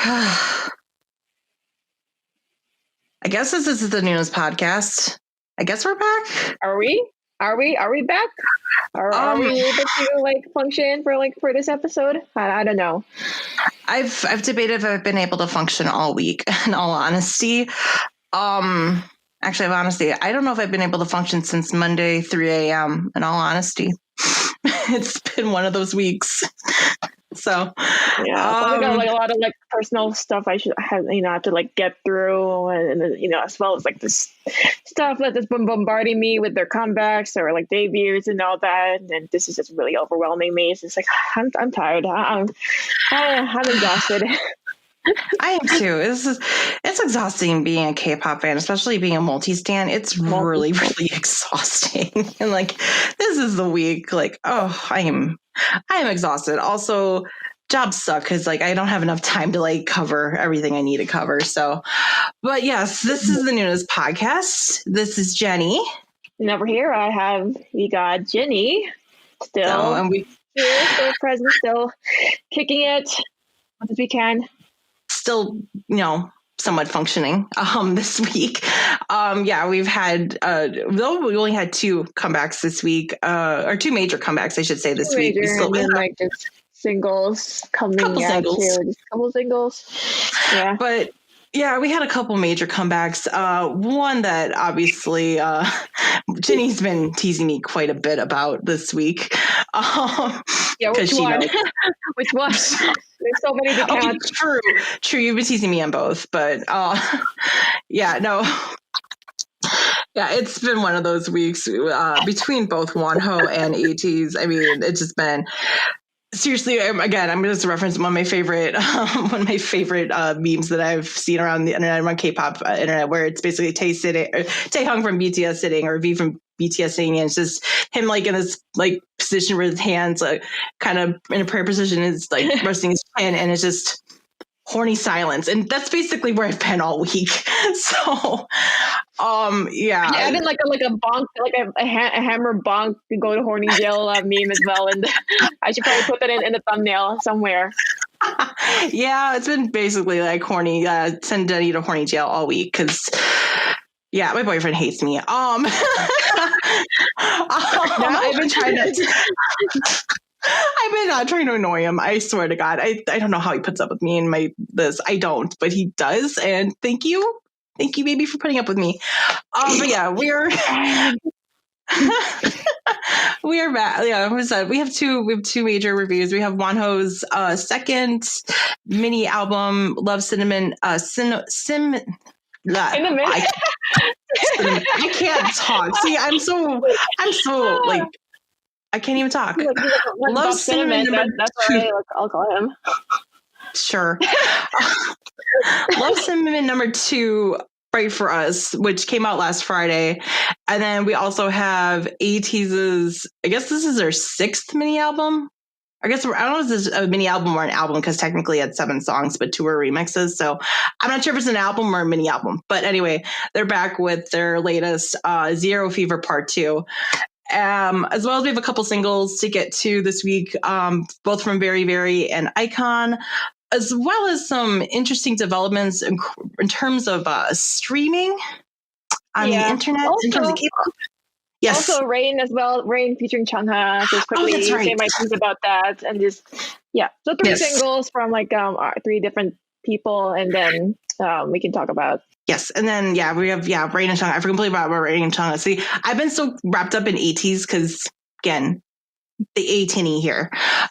I guess this is the Noonas podcast. I guess we're back. Are we back? Are we able to function for this episode? I don't know. I've debated if I've been able to function all week. In all honesty, actually, I don't know if I've been able to function since Monday 3 a.m. In all honesty, it's been one of those weeks. So yeah, I got a lot of personal stuff I should have to get through, and as well as this stuff that's been bombarding me with their comebacks or debuts and all that, and this is just really overwhelming me. It's just I'm tired. I'm exhausted. I am too. It's exhausting being a K-pop fan, especially being a multi-stan. It's really, really exhausting. And this is the week. I am exhausted. Also, jobs suck because I don't have enough time to cover everything I need to cover. So, but yes, this is the Noonas podcast. This is Jenni. And over here, we got Jenni still, still present, still kicking it as we can. Still, somewhat functioning this week. We've had though we only had two comebacks this week, or two major comebacks, I should say, this week. We still have just singles coming out too. Just a couple singles. Yeah. But yeah, we had a couple major comebacks. One that obviously Jenni's been teasing me quite a bit about this week. Which one? Which one? There's so many to count. True. You've been teasing me on both, but yeah, it's been one of those weeks between both Wonho and Ateez. I mean, it's just been. Seriously, again, I'm going to reference one of my favorite memes that I've seen around the internet, around K-pop internet, where it's basically Taehyung from BTS sitting, or V from BTS sitting, and it's just him in this position with his hands kind of in a prayer position, is resting his chin, and it's just horny silence, and that's basically where I've been all week. So, yeah. I did a bonk, a hammer bonk to go to horny jail meme as well, and I should probably put that in the thumbnail somewhere. Yeah, it's been basically horny. Send Jenni to horny jail all week because. Yeah, my boyfriend hates me. I've been trying to. I've been trying to annoy him. I swear to God, I don't know how he puts up with me and this. I don't, but he does. And thank you, baby, for putting up with me. But yeah, we're back. Yeah, we have two major reviews. We have Wonho's second mini album, Love Synonym. Cinnamon. I can't talk. See, I'm so I can't even talk. Love Cinnamon. That's what I'll call him. Sure. Love Cinnamon number 2, Right For Us, which came out last Friday. And then we also have Ateez's, I guess this is their 6th mini album. I don't know if this is a mini album or an album, because technically it had 7 songs, but 2 are remixes. So I'm not sure if it's an album or a mini album. But anyway, they're back with their latest Zero Fever Part 2. As well as we have a couple singles to get to this week, both from Verivery and iKon, as well as some interesting developments in terms of streaming on the internet, also, in terms of Kpop. Yes. Also Rain as well. Rain featuring Chungha. Just quickly say my things about that, and just so 3 singles from 3 different people, and then we can talk about. Yes, and then we have Rain and Chungha. I forgot completely about Rain and Chungha. See, I've been so wrapped up in Ateez because again, the A-tinny here.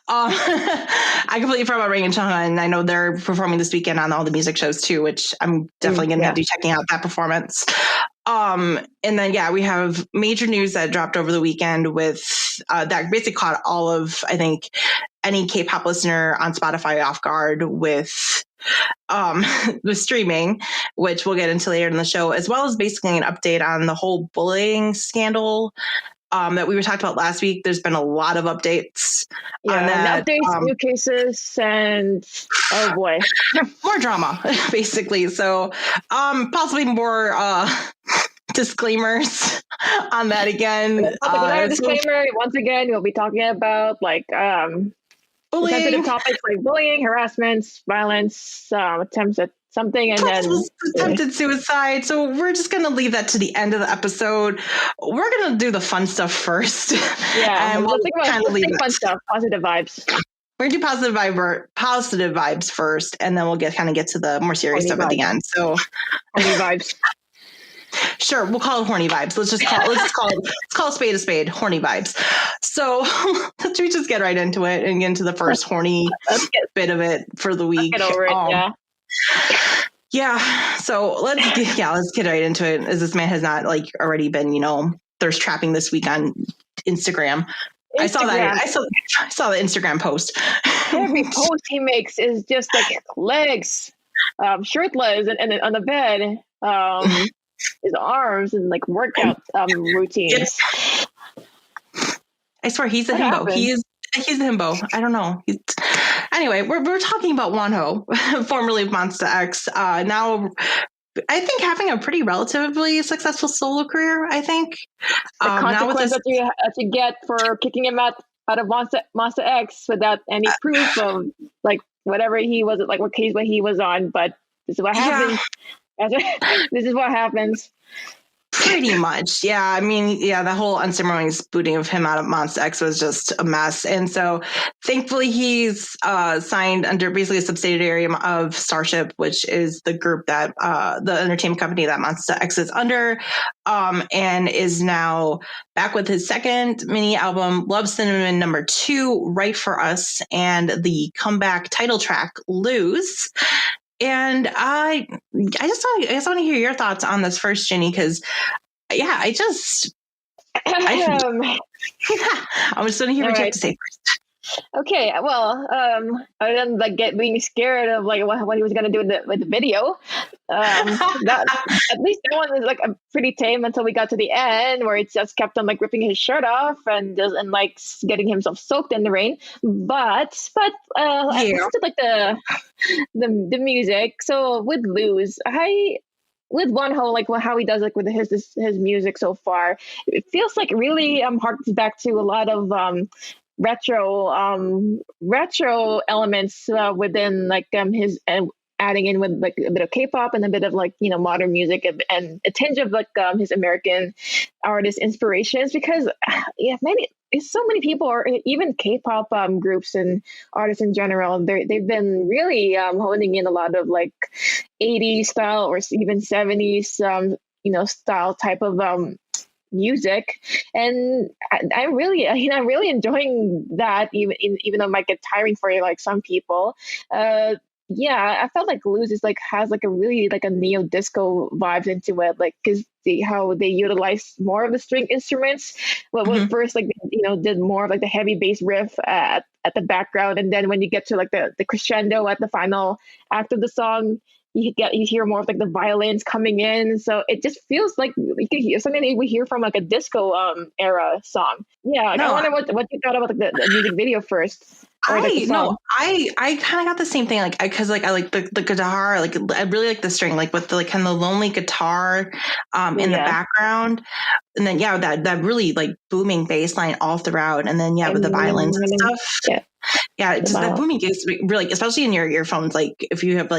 I completely forgot about Rain and Chungha, and I know they're performing this weekend on all the music shows too, which I'm definitely going to be checking out that performance. And then we have major news that dropped over the weekend with that basically caught all of, I think, any K-pop listener on Spotify off guard with the streaming, which we'll get into later in the show, as well as basically an update on the whole bullying scandal that we were talking about last week. There's been a lot of updates on that. Updates, new cases, and oh boy, more drama, basically. So possibly more disclaimers on that again. Disclaimer, once again, we'll be talking about bullying. sensitive topics like bullying, harassment, violence, attempts at something, and then attempted suicide. So we're just going to leave that to the end of the episode. We're going to do the fun stuff first. Yeah, and we'll kind of leave fun stuff, positive vibes. We're going to do positive vibes first, and then we'll get to the more serious stuff at the end. So horny vibes. Sure, we'll call it horny vibes. Let's call a spade, horny vibes. So let's just get right into it and get into the first horny bit of it for the week. Get over it, yeah. So let's get right into it, as this man has not already been thirst trapping this week on Instagram. I saw that. I saw the Instagram post. Every post he makes is just legs, shirtless, and on the bed, his arms and workout routines. I swear he's a himbo. He's a himbo. I don't know. Anyway, we're talking about Wonho, formerly of Monsta X. Now, I think having a pretty relatively successful solo career. I think the consequence that you get for kicking him out of Monsta X without any proof of whatever he was what case what he was on. But this is what happens. This is what happens. Pretty much. Yeah. I mean, the whole unceremonious booting of him out of Monsta X was just a mess. And so thankfully he's signed under basically a subsidiary of Starship, which is the group that the entertainment company that Monsta X is under, and is now back with his second mini album, Love Synonym number 2, Right for Us, and the comeback title track, Lose. And I just want to hear your thoughts on this first, Jenni, because I'm just want to hear what you have to say first. Okay, well, other than being scared of what he was gonna do with the video, that at least that one was pretty tame until we got to the end where it just kept on ripping his shirt off and getting himself soaked in the rain. But I listened to the music. So with Lose, with Wonho, how he does with his music so far, it feels really harkens back to a lot of retro elements within his adding in with a bit of Kpop and a bit of modern music and a tinge of his American artist inspirations, because so many people, or even Kpop groups and artists in general, they've been really honing in a lot of 80s style or even 70s style type of music, and I'm really enjoying that, even though it might get tiring for some people. I felt Lose is has a really a neo disco vibes into it, because how they utilize more of the string instruments. When first did more of the heavy bass riff at the background, and then when you get to the crescendo at the final act of the song, you hear more of the violins coming in, so it just feels you could hear something we hear from a disco era song. I wonder what you thought about the music video first. I kind of got the same thing, because I like the guitar, I really like the string, with the kind of lonely guitar in the background, and then that really booming bass line all throughout, and then with the violins and stuff. Just that booming bass, really, especially in your earphones. If you have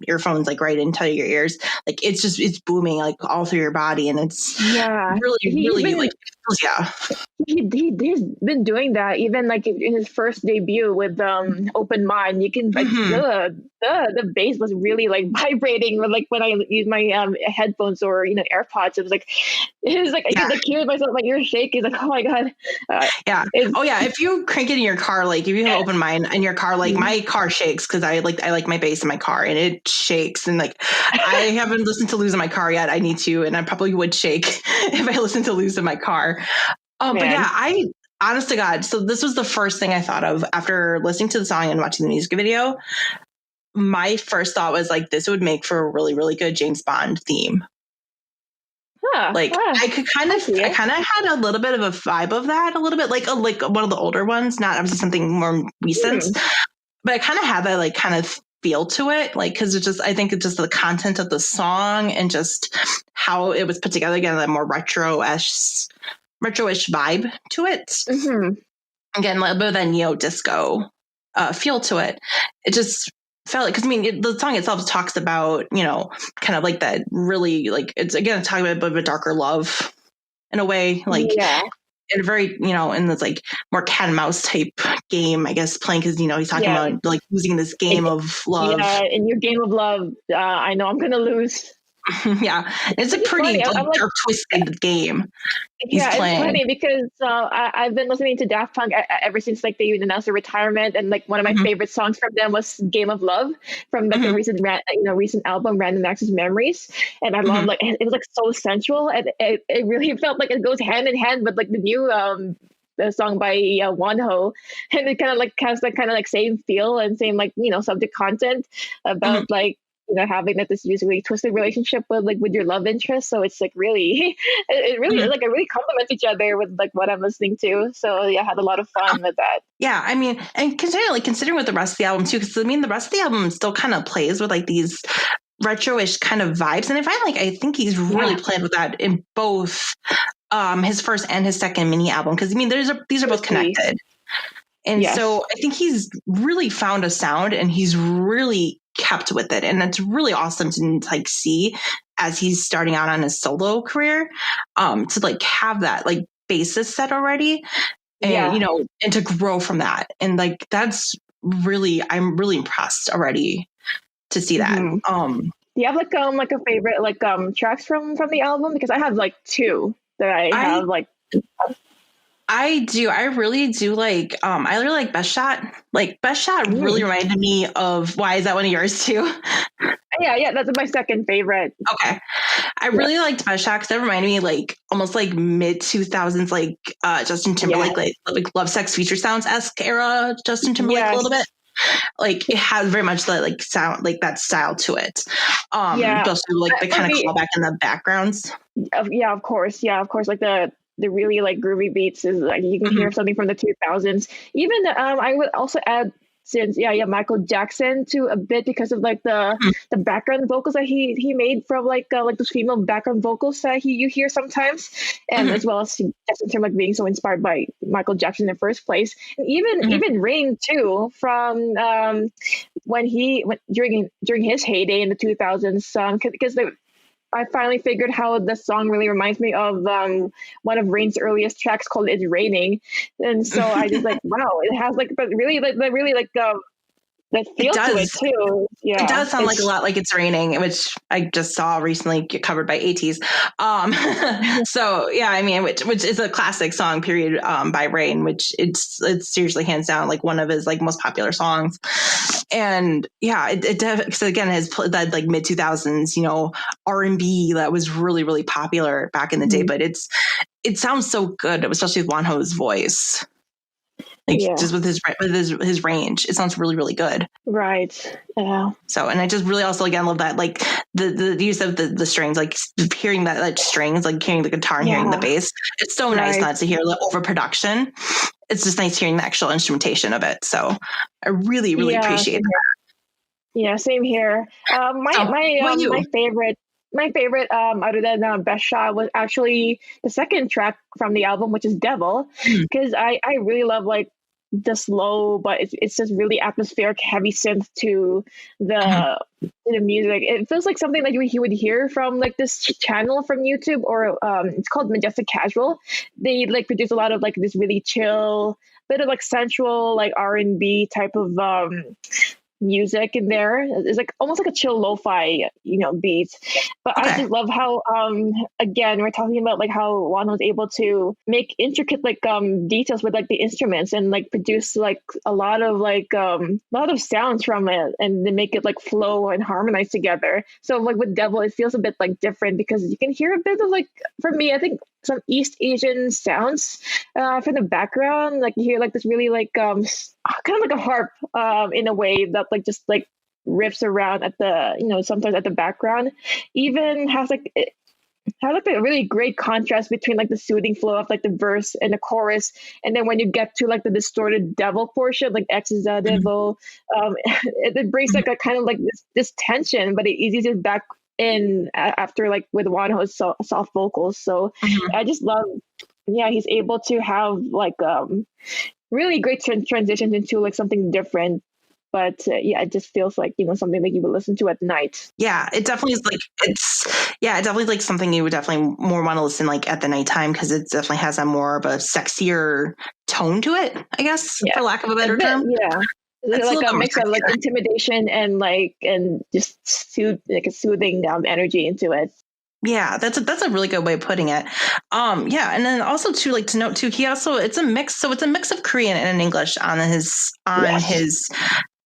earphones right into your ears, it's booming all through your body, and it's really he's been doing that even in his first debut with Open Mind. You can the bass was really vibrating when I use my headphones or AirPods. It was I could hear myself, my ears shake. He's oh my god. If you crank it in your car, if you have Open Mind in your car, my car shakes because I like my bass in my car, and it shakes, and I haven't listened to Lose in my car yet. I need to, and I probably would shake if I listened to Lose in my car. But I honest to God, so this was the first thing I thought of after listening to the song and watching the music video. My first thought was this would make for a really, really good James Bond theme. I kind of had a little bit of a vibe of that, a little bit like one of the older ones, not obviously something more recent, but I kind of had that kind of feel to it, because it's just, I think it's just the content of the song and just how it was put together, again, that more retro-ish vibe to it. Again, a little bit of that neo disco feel to it. It just felt like, because the song itself talks about, kind of like that really, like, it's again talking about a bit of a darker love in a way, like in a very, in this like more cat and mouse type game, I guess, playing, because he's talking about like losing this game of love. Yeah, in your game of love, I know I'm gonna lose. Yeah, it's a pretty dark, twisted game. He's playing. It's funny because I've been listening to Daft Punk ever since like they announced their retirement, and like one of my favorite songs from them was "Game of Love" from like the recent album "Random Access Memories," and I love like it was like so sensual, and it really felt like it goes hand in hand with like the new the song by Wonho, and it kind of like has that kind of like same feel and same like subject content about like having like this usually twisted relationship with your love interest. So it's like really, it really like it really complements each other with like what I'm listening to. So yeah, I had a lot of fun with that. Yeah, I mean, and considering with the rest of the album too, because the rest of the album still kind of plays with like these retro-ish kind of vibes, and I think he's really played with that in both his first and his second mini album, because these are both connected. And so I think he's really found a sound, and he's really kept with it. And that's really awesome to like see as he's starting out on his solo career, to like have that like basis set already, and and to grow from that. And like I'm really impressed already to see that. Do you have like a favorite like tracks from the album? Because I have like two that I have like. I do. I really do like, I really like Best Shot. Like Best Shot really reminded me of, why is that one of yours too? Yeah. That's my second favorite. Okay. I really liked Best Shot because that reminded me like almost like mid 2000s, like Justin Timberlake, like Love Sex Feature Sounds-esque era Justin Timberlake a little bit. Like it has very much that like sound, like that style to it. Especially like the kind of callback in the backgrounds. Yeah, of course. Like the really like groovy beats is like you can hear something from the 2000s. Even I would also add since Michael Jackson to a bit because of like the background vocals that he made from like those female background vocals that you hear sometimes, and as well as Justin Timberlake being so inspired by Michael Jackson in the first place, and even Rain too from when during his heyday in the 2000s, because I finally figured how the song really reminds me of one of Rain's earliest tracks called "It's Raining," and so I just like, wow, it has like, but really like that feel to it too. Yeah, it does sound like a lot like It's Raining, which I just saw recently get covered by Ateez. So yeah, I mean, which is a classic song, period, by Rain, which it's seriously hands down like one of his like most popular songs. And yeah, it again has that like mid 2000s, R&B that was really, really popular back in the day, but it sounds so good, especially with Wonho's voice. Like just with his range, it sounds really, really good. Right. Yeah. So, and I just really also again love that like the use of the strings, like hearing that like strings, like hearing the guitar and hearing the bass. It's so nice not to hear the overproduction. It's just nice hearing the actual instrumentation of it. So, I really, really appreciate that. Yeah, same here. My favorite, other than Best Shot, was actually the second track from the album, which is Devil, because I really love like the slow, but it's just really atmospheric, heavy synth to the music. It feels like something like you would hear from like this channel from YouTube, or it's called Majestic Casual. They like produce a lot of like this really chill, bit of like sensual, like R&B type of music in there. It's like almost like a chill lo-fi beat, but I just love how again we're talking about like how Juan was able to make intricate like details with like the instruments and like produce like a lot of sounds from it, and they make it like flow and harmonize together. So like with Devil, it feels a bit like different because you can hear a bit of like, for me, I think some East Asian sounds from the background. Like you hear like this really like kind of like a harp in a way that like just like riffs around at the sometimes at the background. Even has like a really great contrast between like the soothing flow of like the verse and the chorus, and then when you get to like the distorted devil portion, like X is the devil, it brings like a kind of like this tension, but it eases it back in after like with Wonho's soft vocals. So I just love, he's able to have like really great transitions into like something different. But yeah, it just feels like, something that you would listen to at night. Yeah, it definitely is like it definitely like something you would definitely more want to listen like at the nighttime, because it definitely has a more of a sexier tone to it, I guess, for lack of a better term. Yeah. It's like a mix of like intimidation and just a soothing energy into it. Yeah, that's a really good way of putting it. Yeah, and then also too, like to note too, it's a mix of Korean and English on his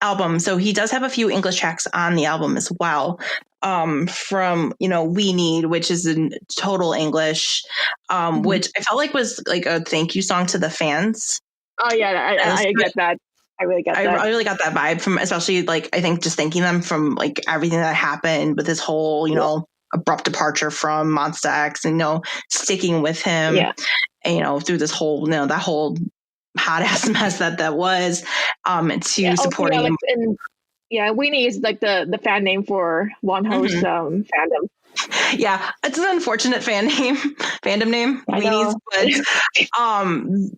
album. So he does have a few English tracks on the album as well. From We Need, which is in total English, which I felt like was like a thank you song to the fans. Oh yeah, I get that. I really got that. I really got that vibe from, especially like I think just thanking them from like everything that happened with his whole abrupt departure from Monsta X, and sticking with him, and, through this whole that whole hot ass mess that was, and to supporting him. Weenie is like the fan name for Wonho's fandom. Yeah, it's an unfortunate fandom name, Weenies, but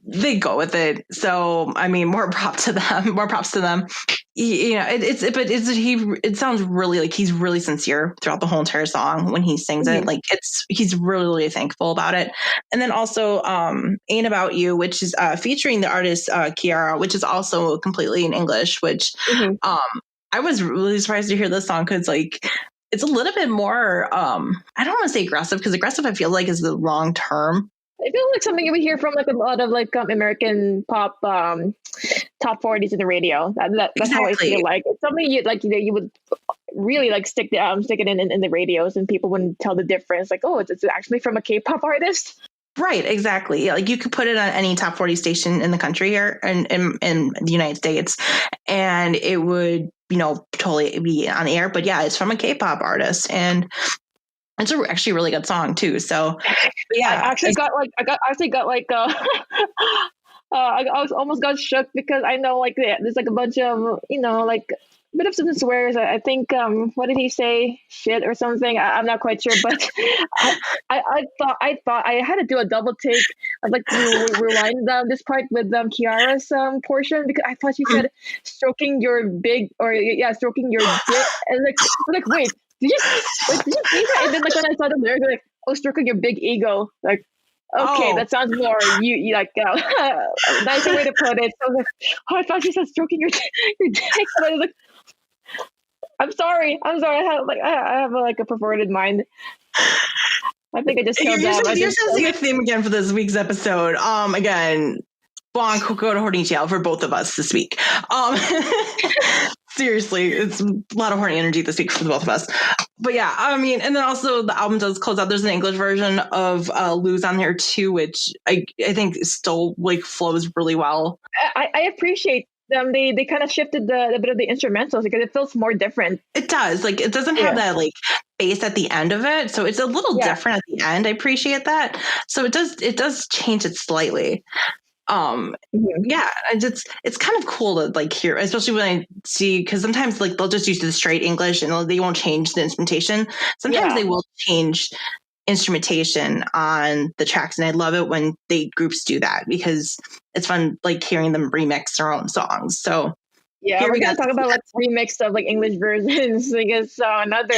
they go with it. So I mean, more props to them. It sounds really like he's really sincere throughout the whole entire song when he sings it. Like he's really, really thankful about it. And then also Ain't About You, which is featuring the artist Kiara, which is also completely in English, which I was really surprised to hear this song, because like it's a little bit more I don't want to say aggressive, because aggressive I feel like is the wrong term. I feel like something you would hear from like a lot of like American pop top 40s in the radio. That's exactly how I feel like. It's something you would really like stick it in the radios, and people wouldn't tell the difference. Like, oh, it's actually from a K-pop artist. Right, exactly. Yeah, like you could put it on any top 40 station in the country here in the United States, and it would totally be on the air. But yeah, it's from a K-pop artist, and it's actually a really good song too. So yeah, I actually got I almost got shook, because I know like there's like a bunch of like a bit of some swears. I think what did he say? Shit or something. I'm not quite sure, but I thought I had to do a double take. I'd like to rewind this part with Kiara's portion, because I thought she said stroking your big stroking your dick, and like wait. Did you see that? And then like when I saw the lyrics, like, oh, stroking your big ego. Like, okay, that sounds more you like a nicer way to put it. So I was like, oh, I thought you said stroking your dick. And I was like, I'm sorry. I have like a perverted mind. I think I just killed that. You're sensing a theme again for this week's episode. Again, bonk, go to horny jail for both of us this week. Seriously, it's a lot of horny energy this week for the both of us. But yeah, I mean, and then also the album does close out. There's an English version of Lose on there too, which I think still like flows really well. I appreciate them. They kind of shifted the bit of the instrumentals, because it feels more different. It does. Like it doesn't have that like bass at the end of it, so it's a little different at the end. I appreciate that. So it does change it slightly. Yeah, it's kind of cool to like hear, especially when I see, because sometimes like they'll just use the straight English and they won't change the instrumentation. Sometimes they will change instrumentation on the tracks, and I love it when groups do that, because it's fun like hearing them remix their own songs. So yeah, we're gonna talk about like remix of like English versions, because another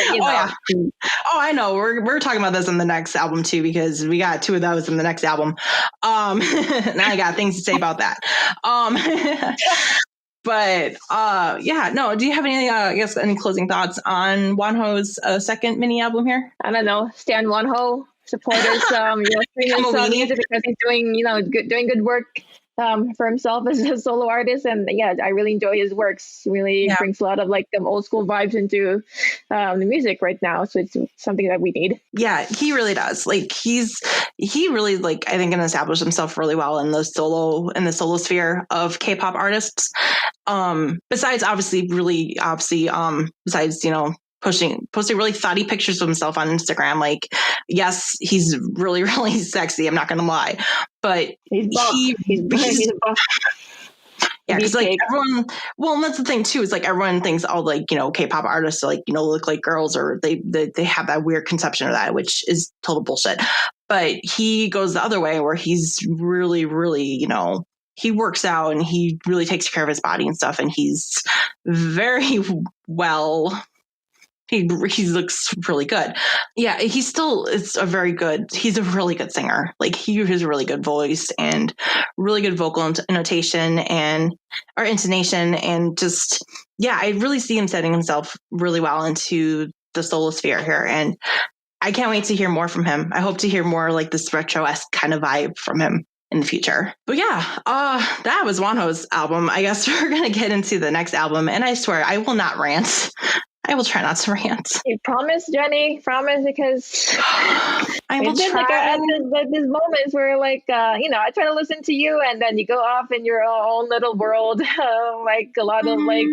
I know we're talking about this on the next album too, because we got two of those in the next album. Now I got things to say about that. But no, do you have any any closing thoughts on Wonho's second mini album here? I don't know, Stan Wonho, supporters stream his music, because he's doing good work for himself as a solo artist. And yeah, I really enjoy his works. Really brings a lot of like old school vibes into the music right now. So it's something that we need. Yeah, he really does. Like he really like, I think, can establish himself really well in the solo sphere of K-pop artists. Besides posting really thoughty pictures of himself on Instagram. Like, yes, he's really, really sexy. I'm not going to lie, but he's buff. Yeah, because like everyone, well, that's the thing too. Is like everyone thinks all like K-pop artists like look like girls, or they have that weird conception of that, which is total bullshit. But he goes the other way, where he's really, really he works out and he really takes care of his body and stuff. And he's very well. He looks really good. Yeah, he's a really good singer. Like he has a really good voice and really good vocal notation or intonation. And just, yeah, I really see him setting himself really well into the solo sphere here. And I can't wait to hear more from him. I hope to hear more like this retro-esque kind of vibe from him in the future. But yeah, that was Wonho's album. I guess we're going to get into the next album. And I swear I will not rant. I will try not to rant. You promise, Jenni? Promise, because I will try. Like there's moments where, like, I try to listen to you, and then you go off in your own little world, like a lot of like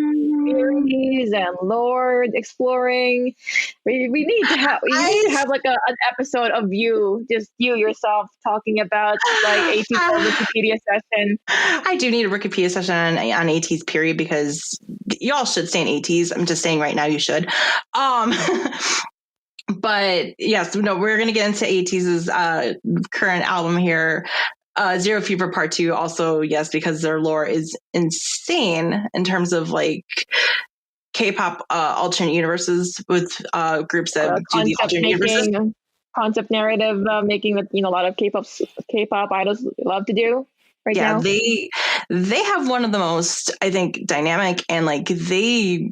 theories and lore exploring. We need to have like an episode of you yourself talking about like Ateez Wikipedia session. I do need a Wikipedia session on Ateez, period, because y'all should stay in Ateez. I'm just saying right now you should. But yes, no, we're going to get into Ateez's current album here. Zero Fever Part 2 also, yes, because their lore is insane in terms of like K-pop alternate universes with groups that do the alternate universes. Concept narrative making that a lot of K-pop idols love to do right now. Yeah, they have one of the most, I think, dynamic and like the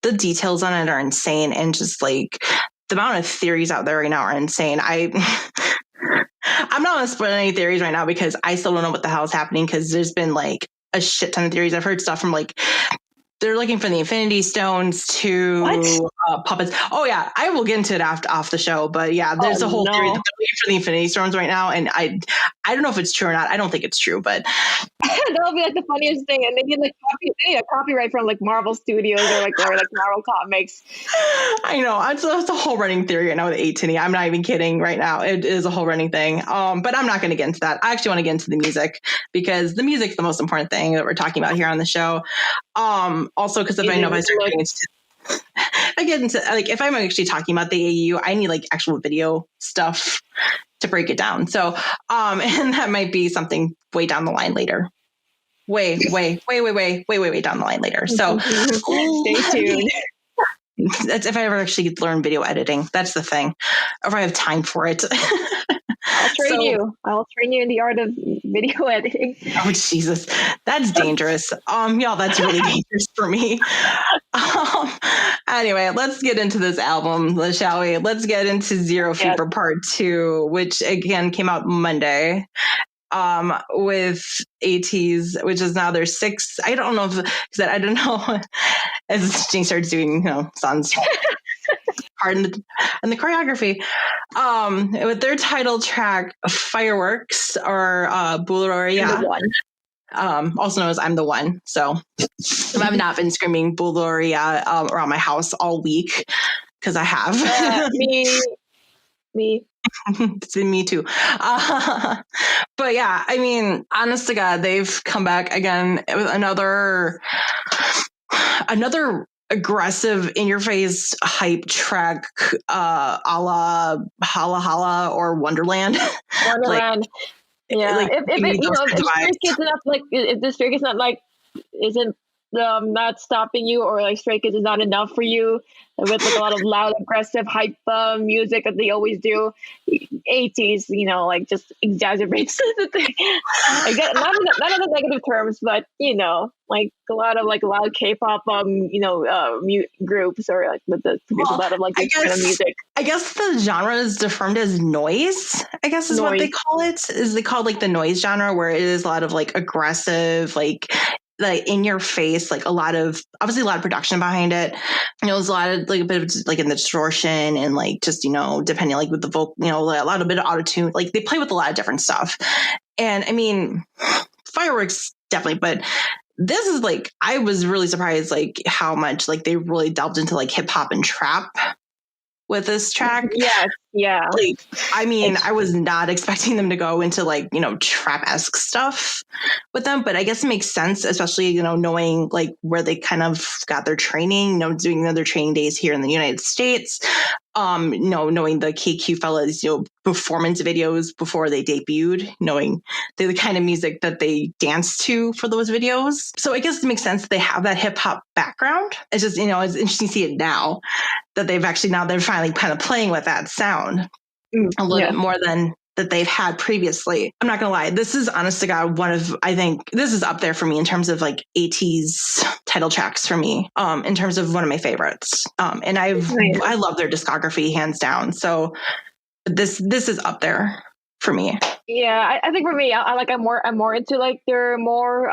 details on it are insane, and just like the amount of theories out there right now are insane. I'm not going to spoil any theories right now because I still don't know what the hell is happening, because there's been like a shit ton of theories. I've heard stuff from like they're looking for the Infinity Stones to puppets. Oh yeah, I will get into it off the show. But yeah, there's a whole theory that they're looking for the Infinity Stones right now, and I don't know if it's true or not. I don't think it's true, but that'll be like the funniest thing. And they get like copyright from like Marvel Studios or like Marvel Comics. I know it's a whole running theory right now with A-Tinny. I'm not even kidding right now. It is a whole running thing. But I'm not going to get into that. I actually want to get into the music, because the music's the most important thing that we're talking about here on the show. Also, because if I get into like, if I'm actually talking about the AU, I need like actual video stuff to break it down. So, and that might be something way down the line later. Way down the line later. So stay tuned. That's if I ever actually learn video editing. That's the thing. Or if I have time for it. I'll train you. I'll train you in the art of video editing. Oh Jesus, that's dangerous. Y'all, that's really dangerous for me. Anyway, let's get into this album, shall we? Let's get into Zero Fever Part 2, which again came out Monday. With Ateez, which is now their sixth. I don't know I don't know as Jane starts doing, songs. Pardon the choreography. With their title track, Fireworks, or Buloria, also known as I'm the One. So I've not been screaming Buloria around my house all week, because I have. Me. It's been me too. But yeah, I mean, honest to God, they've come back again with another aggressive in-your-face hype track, a la Hala Hala or Wonderland. Wonderland. Yeah. Like, if Stray Kids not like, if the Stray Kids not like, isn't not stopping you, or like Stray Kids is not enough for you, with like a lot of loud, aggressive, hype music that they always do, Ateez, like just exacerbates the thing. Again, not in the negative terms, but like a lot of like loud K-pop groups, or like produce a lot of like this kind of music. I guess the genre is defined as noise, I guess is what they call it. Is they call like the noise genre, where it is a lot of like aggressive, like in your face, like obviously a lot of production behind it. There's a lot of like a bit of like in the distortion, and like just depending like with the vocal, a lot of bit of auto-tune. Like they play with a lot of different stuff. And I mean, Fireworks definitely, but this is like, I was really surprised like how much like they really delved into like hip hop and trap with this track. Yes. Yeah. Like, I mean, I was not expecting them to go into like, trap-esque stuff with them, but I guess it makes sense, especially, knowing like where they kind of got their training, doing their training days here in the United States. Knowing the KQ fellas, performance videos before they debuted, knowing the kind of music that they danced to for those videos. So I guess it makes sense that they have that hip hop background. It's just, it's interesting to see it now that they're finally kind of playing with that sound a little bit more than that they've had previously. I'm not gonna lie, this is honest to God I think this is up there for me in terms of like Ateez title tracks for me, in terms of one of my favorites. And I love their discography hands down. So this is up there for me. Yeah, I think for me, I'm more into like their more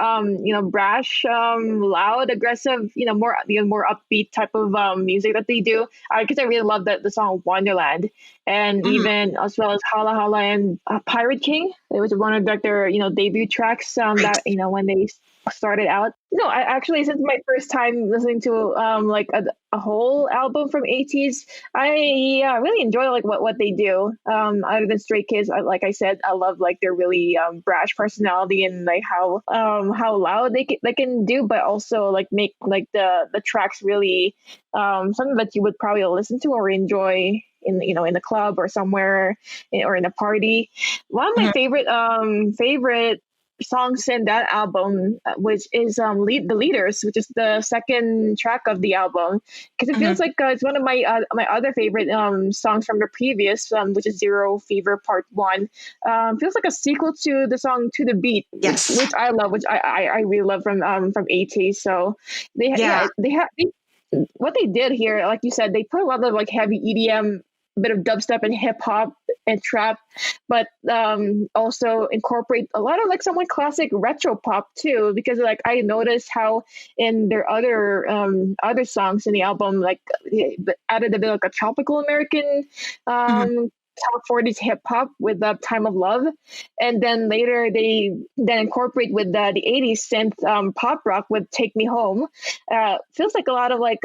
brash, loud, aggressive, more upbeat type of music that they do. Because I really love the song Wonderland, and even as well as Hala Hala and Pirate King. It was one of like their debut tracks that when they started out. No, I actually, since my first time listening to like a whole album from Ateez, I really enjoy like what they do. Other than Stray Kids, like I said, I love like their really brash personality and like how loud they can do, but also like make like the tracks really something that you would probably listen to or enjoy in the club or somewhere or in a party. One of my favorite songs in that album, which is the Leaders, which is the second track of the album, because it feels like it's one of my other favorite songs from the previous, which is Zero Fever Part 1. Feels like a sequel to the song To the Beat, which I love, which I really love from Ateez. So they have what they did here, like you said, they put a lot of like heavy EDM, bit of dubstep and hip hop and trap, but also incorporate a lot of like somewhat classic retro pop too. Because like I noticed how in their other songs in the album, like added a bit like a tropical American top 40s hip hop with the Time of Love, and then later they then incorporate with the 80s synth pop rock with Take Me Home. Feels like a lot of like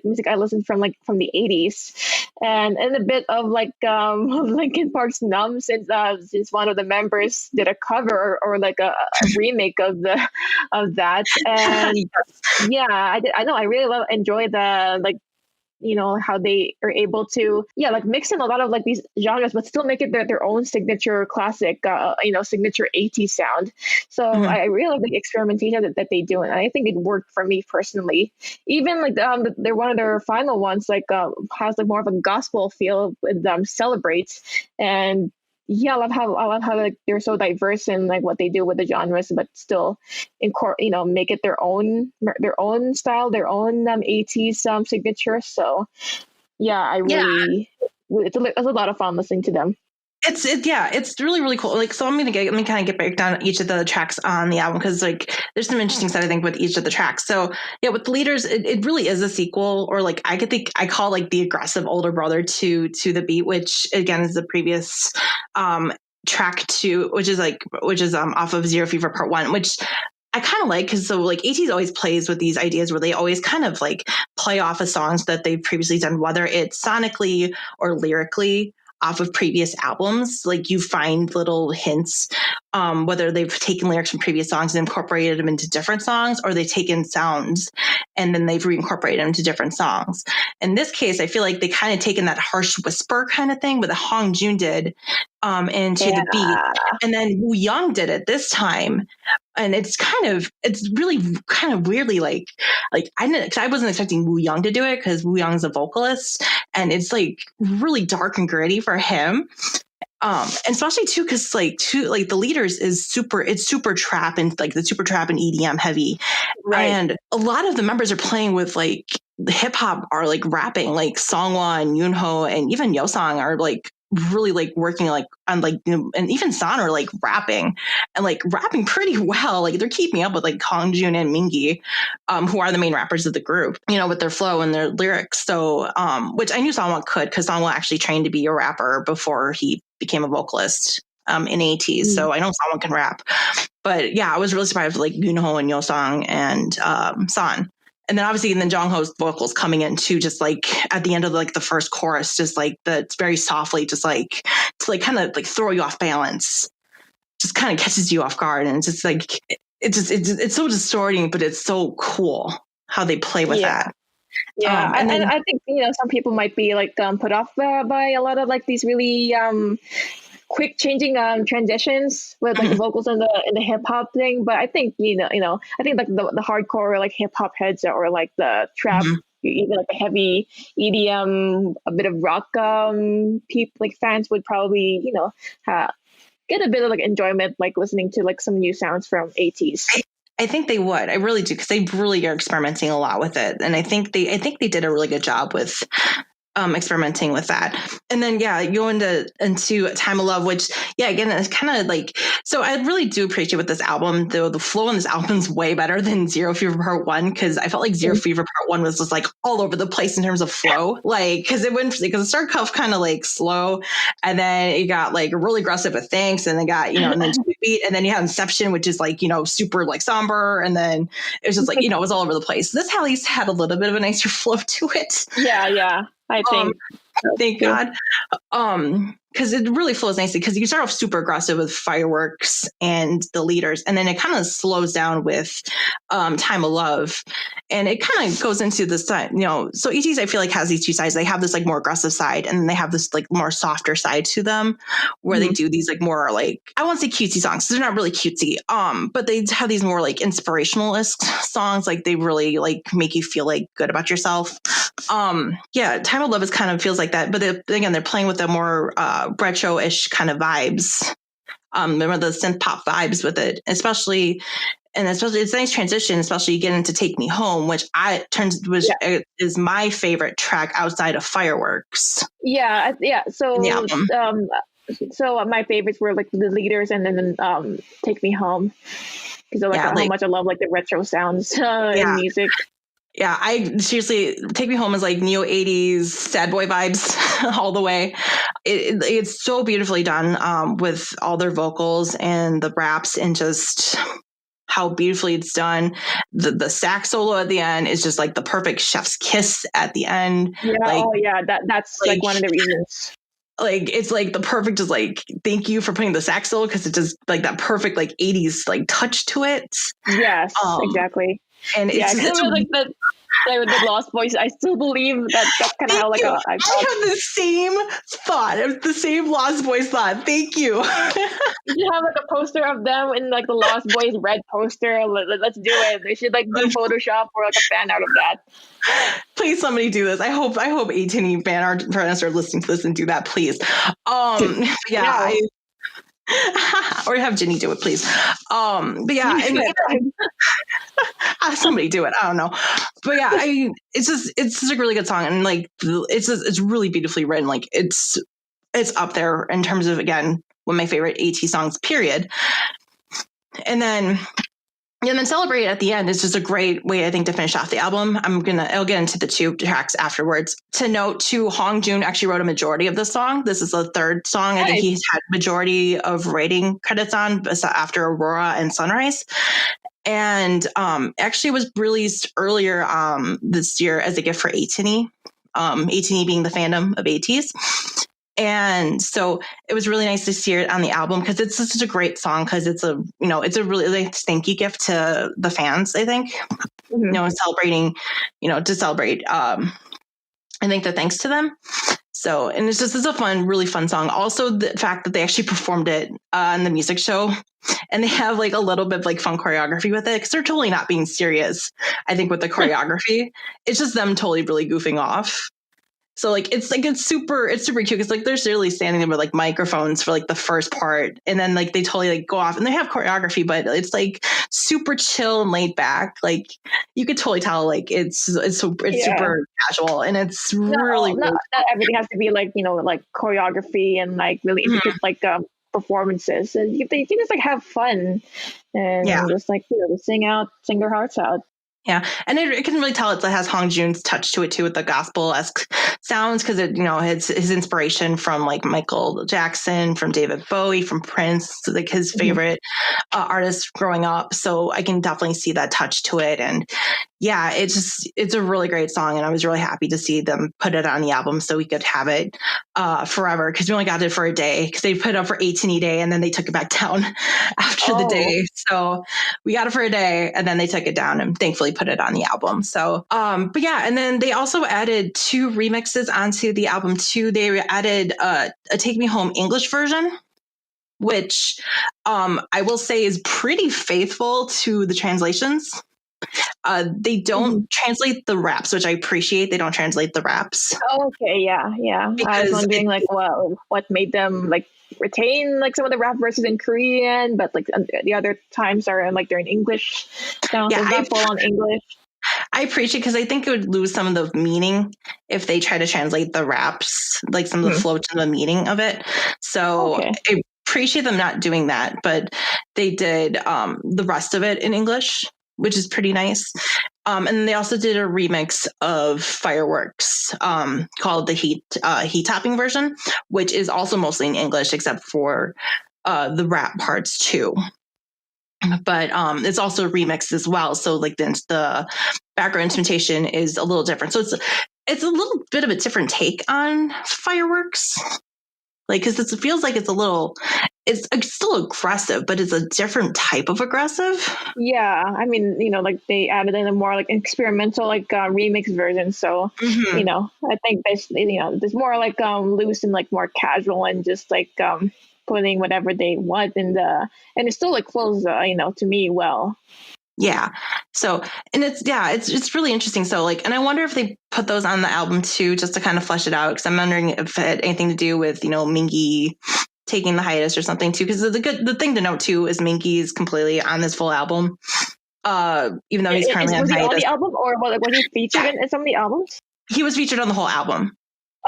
music I listened from the 80s, and a bit of like Linkin Park's Numb, since one of the members did a cover or like a remake of that. And I know I really enjoy the like how they are able to like mix in a lot of like these genres but still make it their own signature classic signature 80s sound. So I really love the experimentation that they do, and I think it worked for me personally. Even like they're one of their final ones like has like more of a gospel feel with Celebrate. And I love how like they're so diverse in like what they do with the genres, but still make it their own style, their own 80s signature. So I really it's a lot of fun listening to them. It's really, really cool. Like, so let me kind of get break down each of the tracks on the album, because like there's some interesting stuff I think with each of the tracks. So with the Leaders, it really is a sequel, or like I call like the aggressive older brother to the Beat, which again is the previous track which is off of Zero Fever Part 1, which I kind of like, because so like Ateez always plays with these ideas where they always kind of like play off of songs that they've previously done, whether it's sonically or lyrically off of previous albums. Like you find little hints, whether they've taken lyrics from previous songs and incorporated them into different songs, or they've taken sounds and then they've reincorporated them into different songs. In this case, I feel like they kind of taken that harsh whisper kind of thing with Hong Jun did into the Beat, and then Woo Young did it this time. And it's really kind of weirdly like I wasn't expecting Woo Young to do it, because Woo Young's a vocalist, and it's like really dark and gritty for him. And especially too, because the Leaders is super trap, and like the super trap and EDM heavy, right? And a lot of the members are playing with like the hip hop, are like rapping, like Songwha and Wonho and even Yeosang are like really like working like on like and even San are like rapping pretty well. Like they're keeping up with like Hong Jun and Mingu, who are the main rappers of the group, with their flow and their lyrics. So which I knew Songwha could, because Songwha actually trained to be a rapper before he became a vocalist in Ateez. So I know Songwha can rap. But I was really surprised with like Wonho and Yeosang and San. And then obviously, and then Jongho's vocals coming in too, just like at the end of like the first chorus, just like it's very softly, just like to like kind of like throw you off balance, just kind of catches you off guard, and it's just like it's so distorting, but it's so cool how they play with that. Yeah, and then, I think some people might be like put off by a lot of like these really quick changing transitions with like the vocals and the hip hop thing. But I think I think like the hardcore like hip hop heads or like the trap, even like the heavy EDM, a bit of rock people like fans would probably get a bit of like enjoyment like listening to like some new sounds from Ateez. I think they would. I really do, because they really are experimenting a lot with it, and I think they did a really good job with experimenting with that. And then you go into Time of Love, which again it's kind of like, so I really do appreciate with this album, though the flow on this album is way better than Zero Fever Part 1, because I felt like Zero Fever Part 1 was just like all over the place in terms of flow, like because it started off kind of like slow, and then it got like really aggressive with Thanks, and then got and then Beat, and then you have Inception, which is like super like somber, and then it was just like it was all over the place. This at least had a little bit of a nicer flow to it. Yeah. I think. Thank God. Because it really flows nicely, because you start off super aggressive with Fireworks and The Leaders, and then it kind of slows down with Time of Love, and it kind of goes into this side, so Ateez I feel like has these two sides. They have this like more aggressive side, and then they have this like more softer side to them, where they do these like more like, I won't say cutesy songs, they're not really cutesy, but they have these more like inspirationalist songs, like they really like make you feel like good about yourself. Time of Love is kind of feels like that, but again they're playing with the more retro-ish kind of vibes, remember the synth pop vibes with it, especially it's a nice transition, especially you get into Take Me Home, which is my favorite track outside of Fireworks. So my favorites were like The Leaders and then Take Me Home, because I like how much I love like the retro sounds in music. Yeah, I seriously, Take Me Home is like neo 80s sad boy vibes all the way. It's so beautifully done with all their vocals and the raps, and just how beautifully it's done. The sax solo at the end is just like the perfect chef's kiss at the end. That's like one of the reasons. Like it's like the perfect, just like thank you for putting the sax solo, because it's just like that perfect like 80s like touch to it. Yes, exactly. And it's like the Lost Boys. I still believe that's kind of how like I have the same thought, the same Lost Boys thought. Thank you. You should have like a poster of them in like the Lost Boys red poster. Let's do it. They should like do Photoshop or like a fan out of that. Please, somebody do this. I hope A10 fan artists are listening to this and do that, please. Or have Jenni do it, please. Somebody do it. I don't know, but it's just a really good song, and like it's really beautifully written. Like it's up there in terms of, again, one of my favorite Ateez songs, period. And then Celebrate at the end is just a great way, I think, to finish off the album. I'll get into the two tracks afterwards. To note, too, Hongjun actually wrote a majority of the song. This is the third song. Nice. I think he's had majority of writing credits on after Aurora and Sunrise. And actually was released earlier this year as a gift for A10. A10 being the fandom of Ateez. And so it was really nice to hear it on the album, because it's such a great song, because it's a really like thank you gift to the fans, I think, celebrating, to celebrate, I think the thanks to them. So, and it's a really fun song. Also, the fact that they actually performed it in the music show, and they have like a little bit of like fun choreography with it, because they're totally not being serious, I think, with the choreography. It's just them totally really goofing off. So like it's super cute, because like they're really standing there with like microphones for like the first part, and then like they totally like go off, and they have choreography, but it's like super chill and laid back. Like you could totally tell like it's super casual, and it's really not everything has to be like like choreography and like really intricate like performances. And you can just like have fun and just like sing their hearts out. Yeah, and it can really tell it has Hongjun's touch to it too, with the gospel-esque sounds, because it's his inspiration from like Michael Jackson, from David Bowie, from Prince, like his favorite artists growing up. So I can definitely see that touch to it, and yeah, it's a really great song, and I was really happy to see them put it on the album so we could have it forever, because we only got it for a day, because they put it up for 18 day and then they took it back down after the day. So we got it for a day and then they took it down and thankfully put it on the album. So but yeah, and then they also added 2 remixes onto the album too. They added a Take Me Home English version, which I will say is pretty faithful to the translations. They don't translate the raps, which I appreciate. They don't translate the raps. Oh, okay, yeah. I was wondering like what made them like retain like some of the rap verses in Korean, but like the other times are like they're in English. So Yeah, it's not full on English. I appreciate, because I think it would lose some of the meaning if they try to translate the raps, like some of the flow to the meaning of it. So I appreciate them not doing that, but they did the rest of it in English, which is pretty nice. And they also did a remix of Fireworks called the Heat Topping version, which is also mostly in English except for the rap parts too. But it's also remixed as well. So like the background instrumentation is a little different. So it's a little bit of a different take on Fireworks. Like, because it feels like it's still aggressive, but it's a different type of aggressive. Yeah, I mean, like they added in a more like experimental like remix version. So, I think there's more like loose and like more casual and just like putting whatever they want and it still like flows, to me well. Yeah. So, and it's really interesting. So like, and I wonder if they put those on the album too, just to kind of flesh it out. Cause I'm wondering if it had anything to do with, Mingi taking the hiatus or something too. Cause the thing to note too is Mingi is completely on this full album. Even though he's currently on hiatus. Was he on the album, or was he featured in some of the albums? He was featured on the whole album.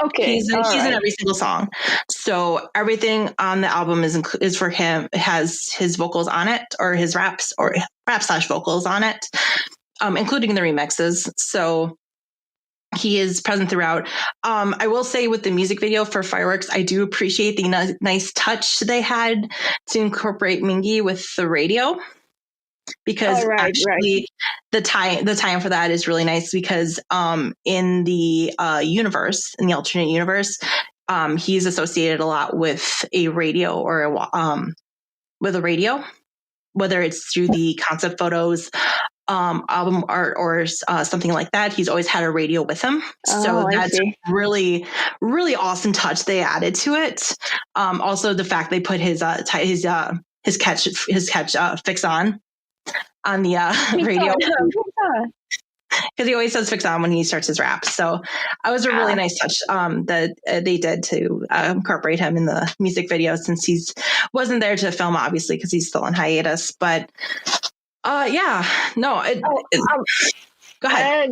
Okay, he's in every single song. So everything on the album is for him. It has his vocals on it, or his raps, or rap/vocals on it, including the remixes. So he is present throughout. I will say with the music video for Fireworks, I do appreciate the nice touch they had to incorporate Mingi with the radio. Because the tie-in for that is really nice, because in the universe, in the alternate universe, he's associated a lot with a radio or with a radio, whether it's through the concept photos, album art, or something like that. He's always had a radio with him. So that's really, really awesome touch they added to it. Also, the fact they put his catch fix on the radio, because he always says fix on when he starts his rap. So it was a really nice touch that they did to incorporate him in the music video, since he wasn't there to film, obviously, because he's still on hiatus. But go ahead.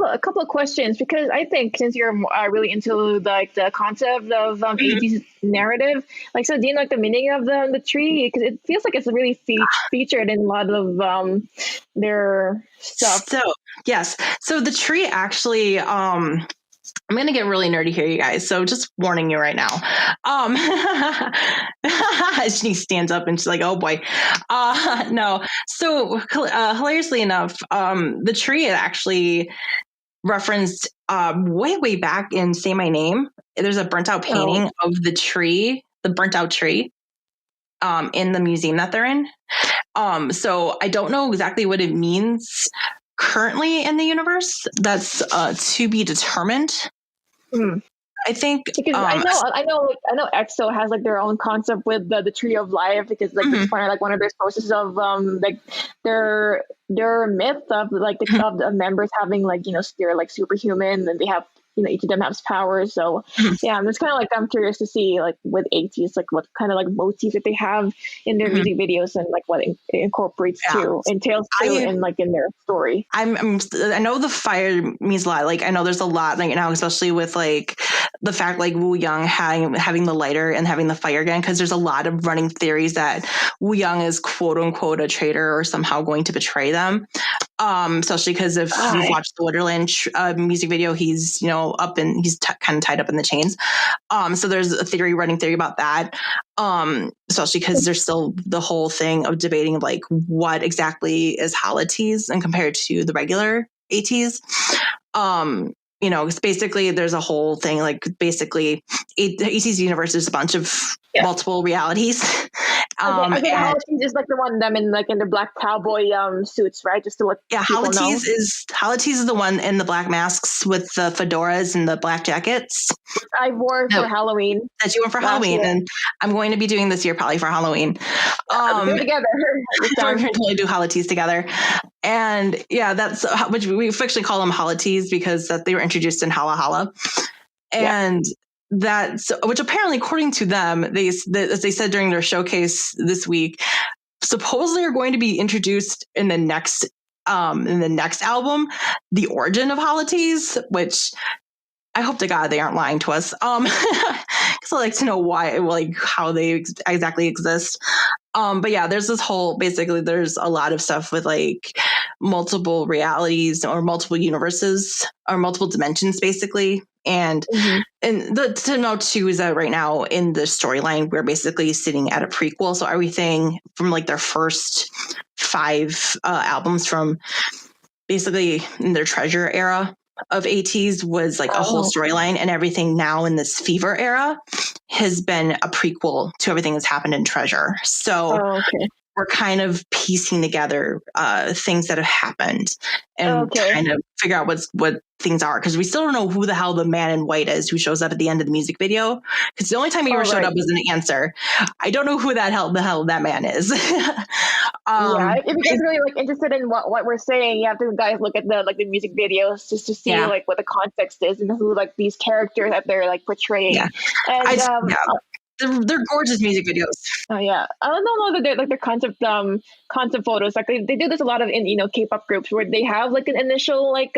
A couple of questions, because I think since you're really into like the concept of Ateez narrative, like, so do you know like the meaning of the tree? Because it feels like it's really featured in a lot of their stuff. So yes, so the tree actually. I'm going to get really nerdy here, you guys. So just warning you right now. She stands up and she's like, oh boy. No. So hilariously enough, the tree actually referenced way back in Say My Name. There's a burnt out painting of the tree, the burnt out tree, in the museum that they're in. So I don't know exactly what it means currently in the universe. That's to be determined. I think, because I know EXO has like their own concept with the tree of life, because like it's kind of like one of their sources of like their myth of like of the members having like they're like superhuman, and they have each of them has powers. So I'm just kind of like, I'm curious to see like with Ateez, like what kind of like motifs that they have in their music videos, and like what it incorporates entails in like in their story. I know the fire means a lot. Like I know there's a lot like now, especially with like the fact like Woo Young having the lighter and having the fire again, because there's a lot of running theories that Woo Young is quote unquote a traitor or somehow going to betray them. Especially because if you've watched the Wonderland music video, he's up and he's kind of tied up in the chains. So there's a running theory about that. Especially because there's still the whole thing of debating like what exactly is Ateez and compared to the regular Ateez. It's basically there's a whole thing like basically Ateez universe is a bunch of multiple realities. I think Halateez is like the one them in the black cowboy suits, right? Just to let people know. Halateez is the one in the black masks with the fedoras and the black jackets. I wore for Halloween. That you went for Halloween, and I'm going to be doing this year probably for Halloween. Together. We're going to totally do Halateez together. And yeah, that's which we officially call them Halateez because that they were introduced in Hala Hala. And that's which apparently, according to them, as they said during their showcase this week, supposedly are going to be introduced in the next album, the origin of Halateez, which I hope to God they aren't lying to us. Because I like to know why, like how they exactly exist. But yeah, there's this whole, basically there's a lot of stuff with like multiple realities or multiple universes or multiple dimensions, basically. And to know too is that right now in the storyline, we're basically sitting at a prequel. So everything from like their first 5 albums from basically in their Treasure era of Ateez was like a whole storyline, and everything now in this Fever era has been a prequel to everything that's happened in Treasure. So we're kind of piecing together things that have happened and trying to figure out what things are, because we still don't know who the hell the man in white is who shows up at the end of the music video, because the only time he ever showed up was an answer. I don't know who the hell that man is. If you guys really like interested in what we're saying, you have to guys look at the music videos just to see like what the context is and who like these characters that they're like portraying. And they're gorgeous music videos. Oh yeah, I don't know that they're concept photos. Like they do this a lot of in K-pop groups where they have like an initial like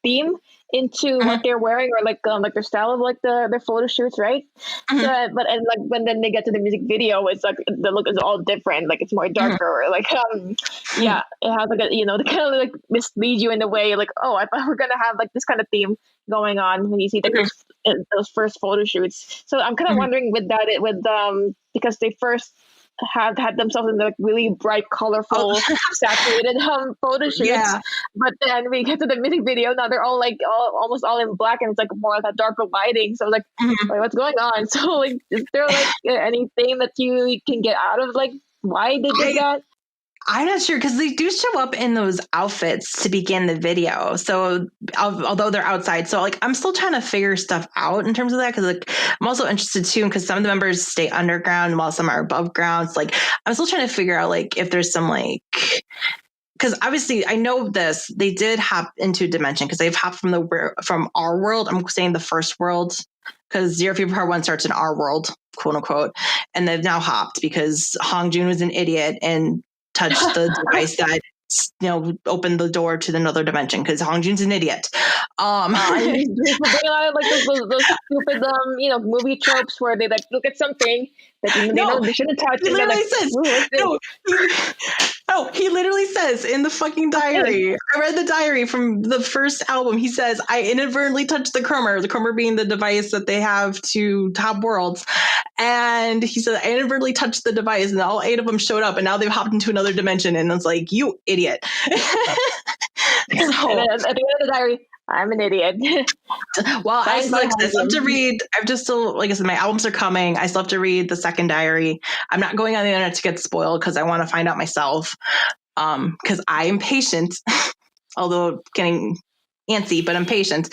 theme into what they're wearing or like their style of like their photo shoots, right? So, but when then they get to the music video, it's like the look is all different. Like it's more darker, or like it has like a to kind of like mislead you in the way like, oh, I thought we're gonna have like this kind of theme going on when you see like those first photo shoots. So I'm kind of wondering with that because they first had themselves in the really bright, colorful, saturated photo shoots. But then we get to the music video. Now they're all like almost all in black, and it's like more of that darker lighting. So like, wait, what's going on? So like, is there like anything that you can get out of like why they did that? I'm not sure, because they do show up in those outfits to begin the video. So although they're outside, so like I'm still trying to figure stuff out in terms of that, because like I'm also interested too, because some of the members stay underground while some are above ground. So like I'm still trying to figure out like if there's some like, because obviously I know this, they did hop into a dimension because they've hopped from our world. I'm saying the first world, because Zero Fever Part 1 starts in our world, quote unquote, and they've now hopped because Hongjun was an idiot and touched the device that opened the door to another dimension, because Hongjun's an idiot. Bring a lot of like those stupid movie tropes where they like look at something that they know they shouldn't touch. He literally he literally says in the fucking diary. I read the diary from the first album. He says, I inadvertently touched the Chrommer being the device that they have to top worlds. And he said, I inadvertently touched the device, and all 8 of them showed up, and now they've hopped into another dimension. And it's like, you idiot. And at the end of the diary, I'm an idiot. Well, I still have to read. I've just still, like I said, my albums are coming. I still have to read the second diary. I'm not going on the internet to get spoiled because I want to find out myself. Because I am patient, although getting antsy, but I'm patient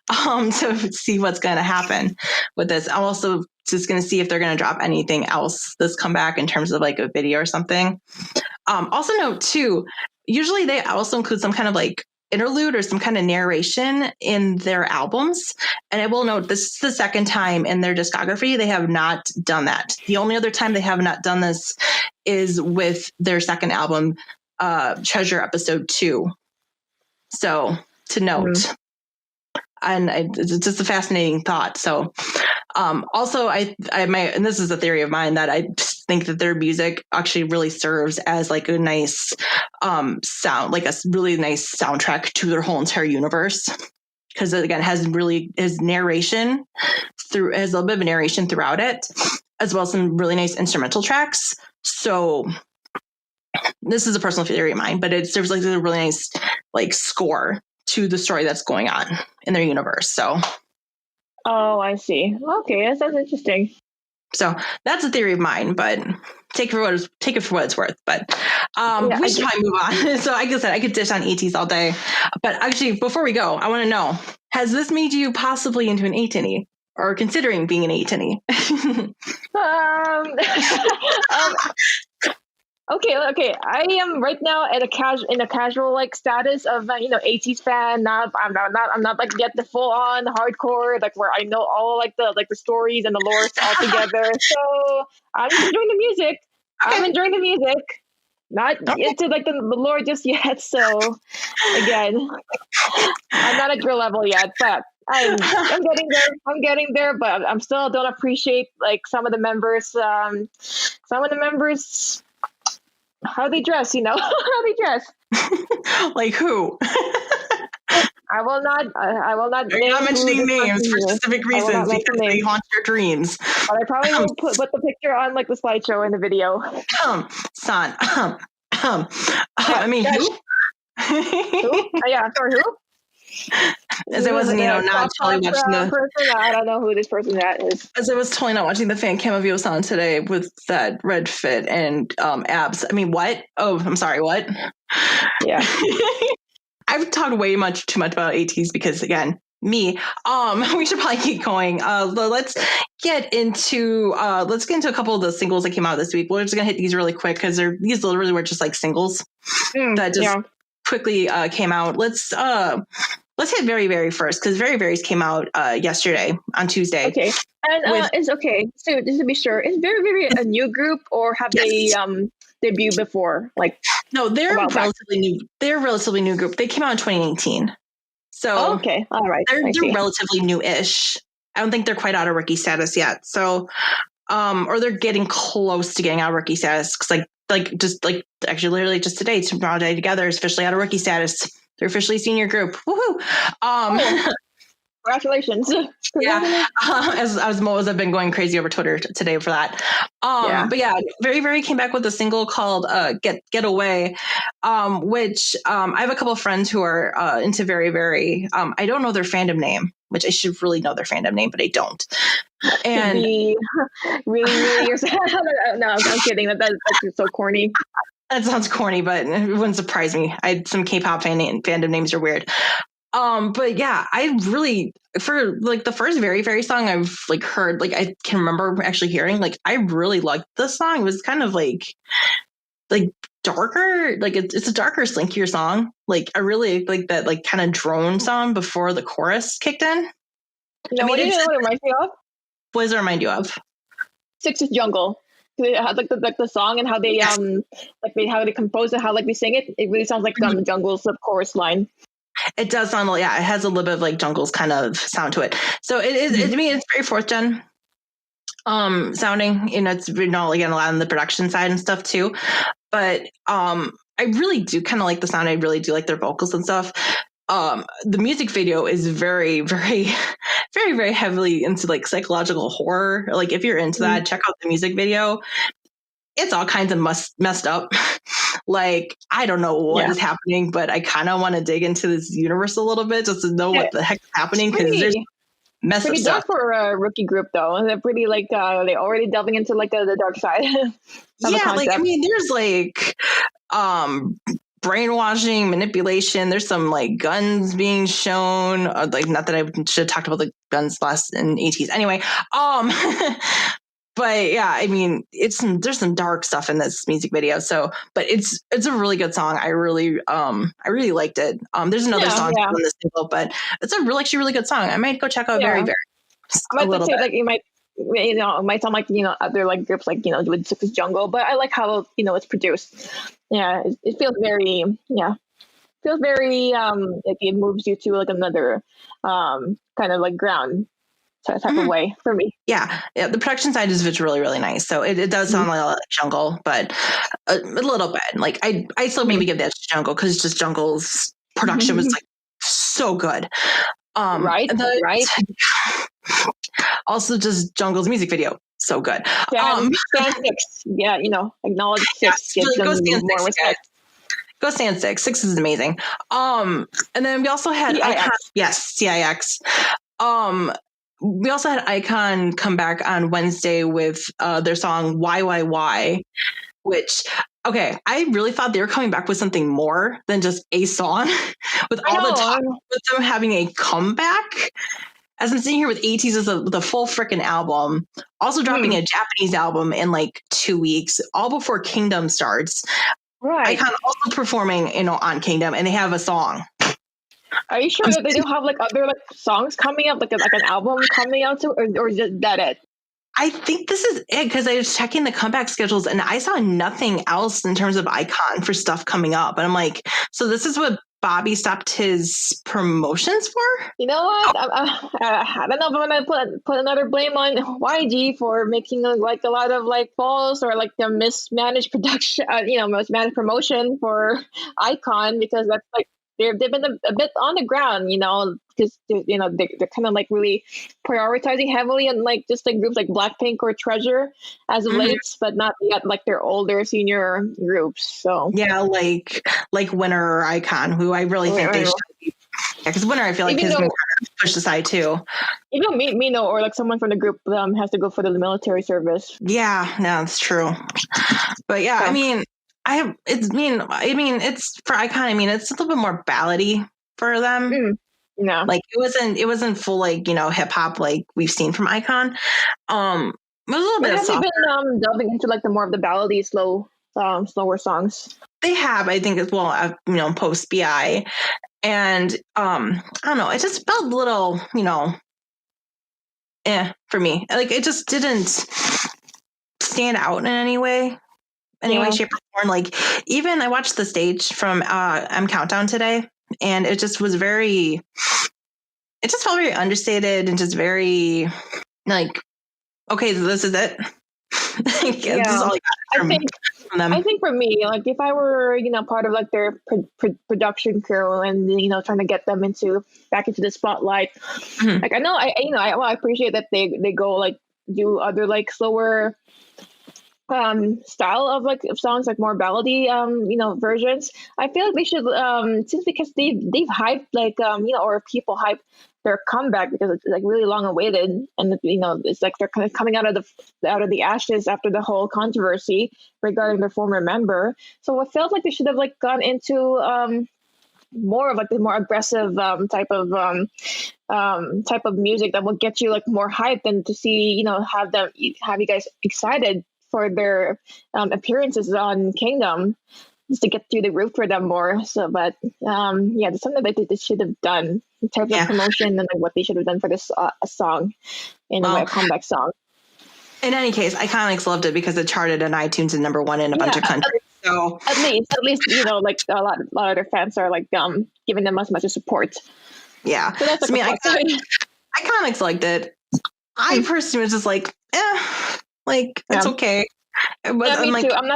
to see what's going to happen with this. I'm also just going to see if they're going to drop anything else that's come back in terms of like a video or something. Also note too, usually they also include some kind of like interlude or some kind of narration in their albums. And I will note this is the second time in their discography they have not done that. The only other time they have not done this is with their second album, Treasure Episode 2. So to note, and it's just a fascinating thought. So also and this is a theory of mine, that I think that their music actually really serves as like a nice sound, like a really nice soundtrack to their whole entire universe. Because again, has narration has a little bit of narration throughout it, as well as some really nice instrumental tracks. So this is a personal theory of mine, but it serves like a really nice like score to the story that's going on in their universe. So. Oh, I see. Okay, that sounds interesting. So that's a theory of mine, but take it for what it's worth. But we should probably move on. So like I said, I could dish on Ateez all day. But actually, before we go, I want to know, has this made you possibly into an Ateez or considering being an Ateez? Okay. I am right now at a casual like status of Ateez fan. I'm not like yet the full on hardcore like where I know all like the stories and the lore all together. So I'm just enjoying the music. Okay. I'm enjoying the music. Not into like the lore just yet. So again, I'm not at your level yet, but I'm getting there. I'm getting there, but I'm still don't appreciate like some of the members. How they dress, how they dress. Like who? I will not. You're not mentioning names for specific reasons because they haunt your dreams. But I probably will put the picture on like the slideshow in the video. Son. I mean, who? Who? Yeah, sorry, who? As I wasn't, not totally watching the person. I don't know who this person that is. As I was totally not watching the fan cam of Yosan today with that red fit and abs. I mean, what? Oh, I'm sorry, what? Yeah. I've talked way too much about Ateez because again, me. We should probably keep going. Let's get into a couple of the singles that came out this week. We're just gonna hit these really quick because these literally were just like singles that just quickly came out. Let's hit Verivery first because Verivery's came out yesterday on Tuesday. Okay, and it's okay. So just to be sure, is Verivery a new group or have they debuted before? Like, no, they're relatively new. They're a relatively new group. They came out in 2019. So okay, all right. They're relatively new-ish. I don't think they're quite out of rookie status yet. So, or they're getting close to getting out of rookie status because actually literally just today, tomorrow day together is officially out of rookie status. They're officially a senior group. Woohoo! Congratulations. Yeah. As Mo has been going crazy over Twitter today for that. But yeah, Verivery came back with a single called Get Away, which I have a couple of friends who are into Verivery. I don't know their fandom name, which I should really know their fandom name, but I don't. And really, no, I'm kidding. That's so corny. That sounds corny, but it wouldn't surprise me. Some K-pop fandom names are weird. But yeah, I really, for like the first Verivery song I've like heard, like I can remember actually hearing, like I really liked the song. It was kind of like darker, like it's a darker, slinkier song. Like I really like that, like kind of drone song before the chorus kicked in. No, what do you know what it reminds me of? What does it remind you of? Six's Jungle. They had like the song and how they how they compose it, how like they sing it. It really sounds like Jungle's chorus line. It does sound it has a little bit of like Jungle's kind of sound to it. So it is. I mean, it's very fourth gen sounding. It's again a lot on the production side and stuff too. But I really do kind of like the sound. I really do like their vocals and stuff. The music video is very, very, very, very heavily into like psychological horror. Like if you're into that, check out the music video. It's all kinds of messed up. Like, I don't know what is happening, but I kind of want to dig into this universe a little bit just to know what the heck is happening because there's messed up stuff. Pretty dark for a rookie group, though. They're pretty like they already delving into like the dark side. Like I mean, there's like brainwashing, manipulation. There's some like guns being shown. Like, not that I should have talked about the guns last in Ateez. Anyway, but yeah, I mean, there's some dark stuff in this music video. So, but it's a really good song. I really liked it. There's another song on this single, but it's a really good song. I might go check out Verivery. I might say like it might sound like other like groups like with Six's Jungle, but I like how it's produced. Yeah, it feels very like it moves you to like another kind of like ground type of way for me. Yeah, the production side is really, really nice. So it does sound like Jungle, but a little bit. Like I still maybe give that to Jungle because just Jungle's production was like so good. Right. Also, just Jungle's music video, so good. Stand Six, acknowledge Six. Gives them more respect. Go stand six. Six is amazing. And then we also had iKon. Yes, CIX. We also had iKon come back on Wednesday with their song YYY, which, okay, I really thought they were coming back with something more than just a song with all the talk with them having a comeback. As I'm sitting here with Ateez as the full freaking album, also dropping a Japanese album in like 2 weeks, all before Kingdom starts. Right. iKon also performing, on Kingdom, and they have a song. Are you sure that they don't have like other like songs coming up, like an album coming out, or is that it? I think this is it, because I was checking the comeback schedules and I saw nothing else in terms of iKon for stuff coming up. And I'm like, so this is what Bobby stopped his promotions for? You know what? I don't know if I'm gonna put another blame on YG for making like a lot of like false or like the mismanaged production, mismanaged promotion for iKon, because that's like they've been a bit on the ground, because they're kind of like really prioritizing heavily on like just like groups like Blackpink or Treasure as of late, but not yet like their older senior groups. So yeah, like Winner or iKon, who I really think they should be. Yeah, because Winner, I feel like has been kind of pushed aside too. Even Mino or like someone from the group has to go for the military service. Yeah, no, it's true. But yeah, so. It's for iKon. It's a little bit more ballady for them. Yeah, like it wasn't full like hip hop like we've seen from iKon. It was a little bit. Have they been delving into like the more of the ballady, slower songs? They have, I think, as well. Post BI, and I don't know. It just felt a little, for me. Like it just didn't stand out in any way. Shape, or form. Like even I watched the stage from M Countdown today, and it just was very. It just felt very understated and just very like, okay, this is it. This is all I got from them. I think for me, like if I were part of like their production crew and trying to get them back into the spotlight, like I know I appreciate that they go like do other like slower style of like songs, like more ballady versions. I feel like they should since because they've hyped like or people hype their comeback because it's like really long awaited, and it's like they're kind of coming out of the ashes after the whole controversy regarding their former member. So it felt like they should have like gone into more of like the more aggressive type of music that will get you like more hyped, and to see have you guys excited for their appearances on Kingdom, just to get through the roof for them more. So, but there's something that they should have done in terms of promotion and like what they should have done for this song in a comeback song. In any case, Iconics loved it because it charted on iTunes and #1 in a bunch of countries. So at least like a lot of their fans are like giving them as much support. Yeah, so that's Iconics liked it. I personally was just like, it's okay. Me too. I'm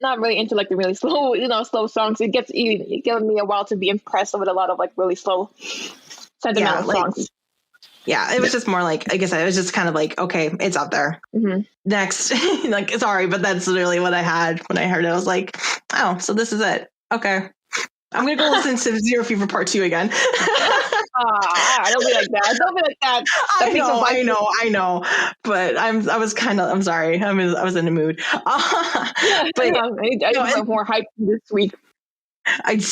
not really into like the really slow, slow songs. It gives me a while to be impressed with a lot of like really slow sentimental songs. Yeah, it was just more like, I guess I was just kind of like, okay, it's out there. Next, like, sorry, but that's literally what I had when I heard it. I was like, oh, so this is it. Okay. I'm going to go listen to Zero Fever Part 2 again. Don't be like that. Don't be like that. I know. But I'm sorry. I was in the mood. But I need more hype this week. It's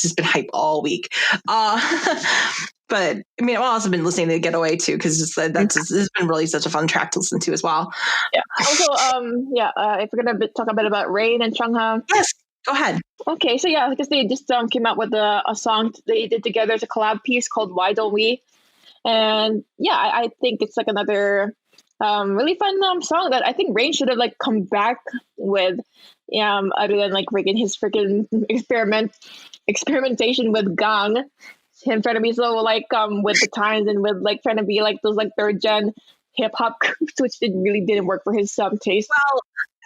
just been hype all week. But I've also been listening to Getaway too, because this has been really such a fun track to listen to as well. Yeah. Also, if we're gonna talk a bit about Rain and Chungha. Yes. Go ahead. Okay, so because they just came out with a song they did together. It's a collab piece called Why Don't We? And I think it's like another really fun song that I think Rain should have like come back with, other than like his freaking experimentation with Gang, him trying to be so like with the times and with like trying to be like those like third gen hip hop groups, which didn't work for his taste. Well,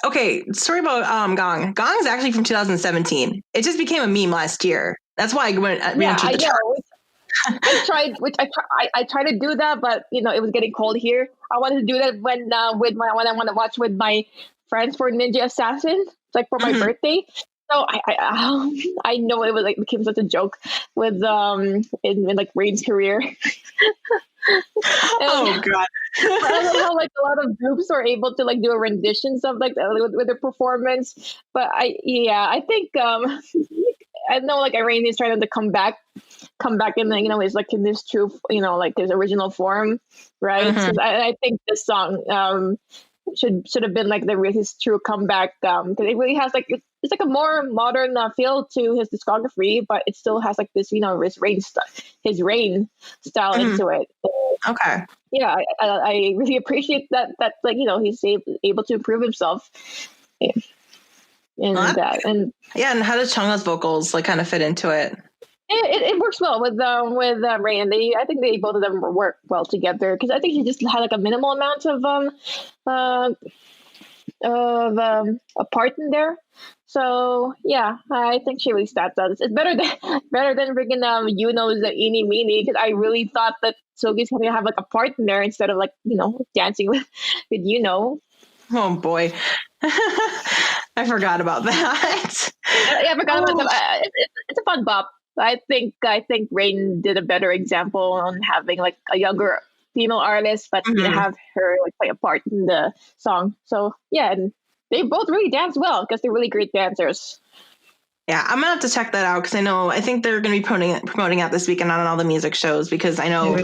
okay, story about Gong. Gong is actually from 2017. It just became a meme last year. That's why I went to the chart. I tried to do that, but it was getting cold here. I wanted to do that when I want to watch with my friends for Ninja Assassin, like for my birthday. So I know it was like became such a joke with in like Rain's career. Oh God. I love how like a lot of groups are able to like do a renditions of like with their performance. But I think I know like Irene is trying to come back in is like in this true like his original form, right? Mhm. So I think this song should have been like his true comeback because it really has like it's like a more modern feel to his discography, but it still has like this his Rain style Mhm. into it. Okay. Yeah, I really appreciate that like he's able to improve himself in that. And yeah, and how does Chungha's vocals like kind of fit into it? it works well with Ray, and I think they both of them work well together because I think he just had like a minimal amount of a part in there. So yeah, I think she really stands out. It's better than freaking Yuno's Eeny Meeny, because I really thought that Sogi's gonna have like a part in there instead of like dancing with Yuno. Oh boy. I forgot about that. Yeah, I forgot about that. It's a fun bop. I think Rain did a better example on having like a younger female artist, but have her like play a part in the song. So yeah, and they both really dance well because they're really great dancers. Yeah, I'm gonna have to check that out because I think they're gonna be promoting it this weekend on all the music shows, because I know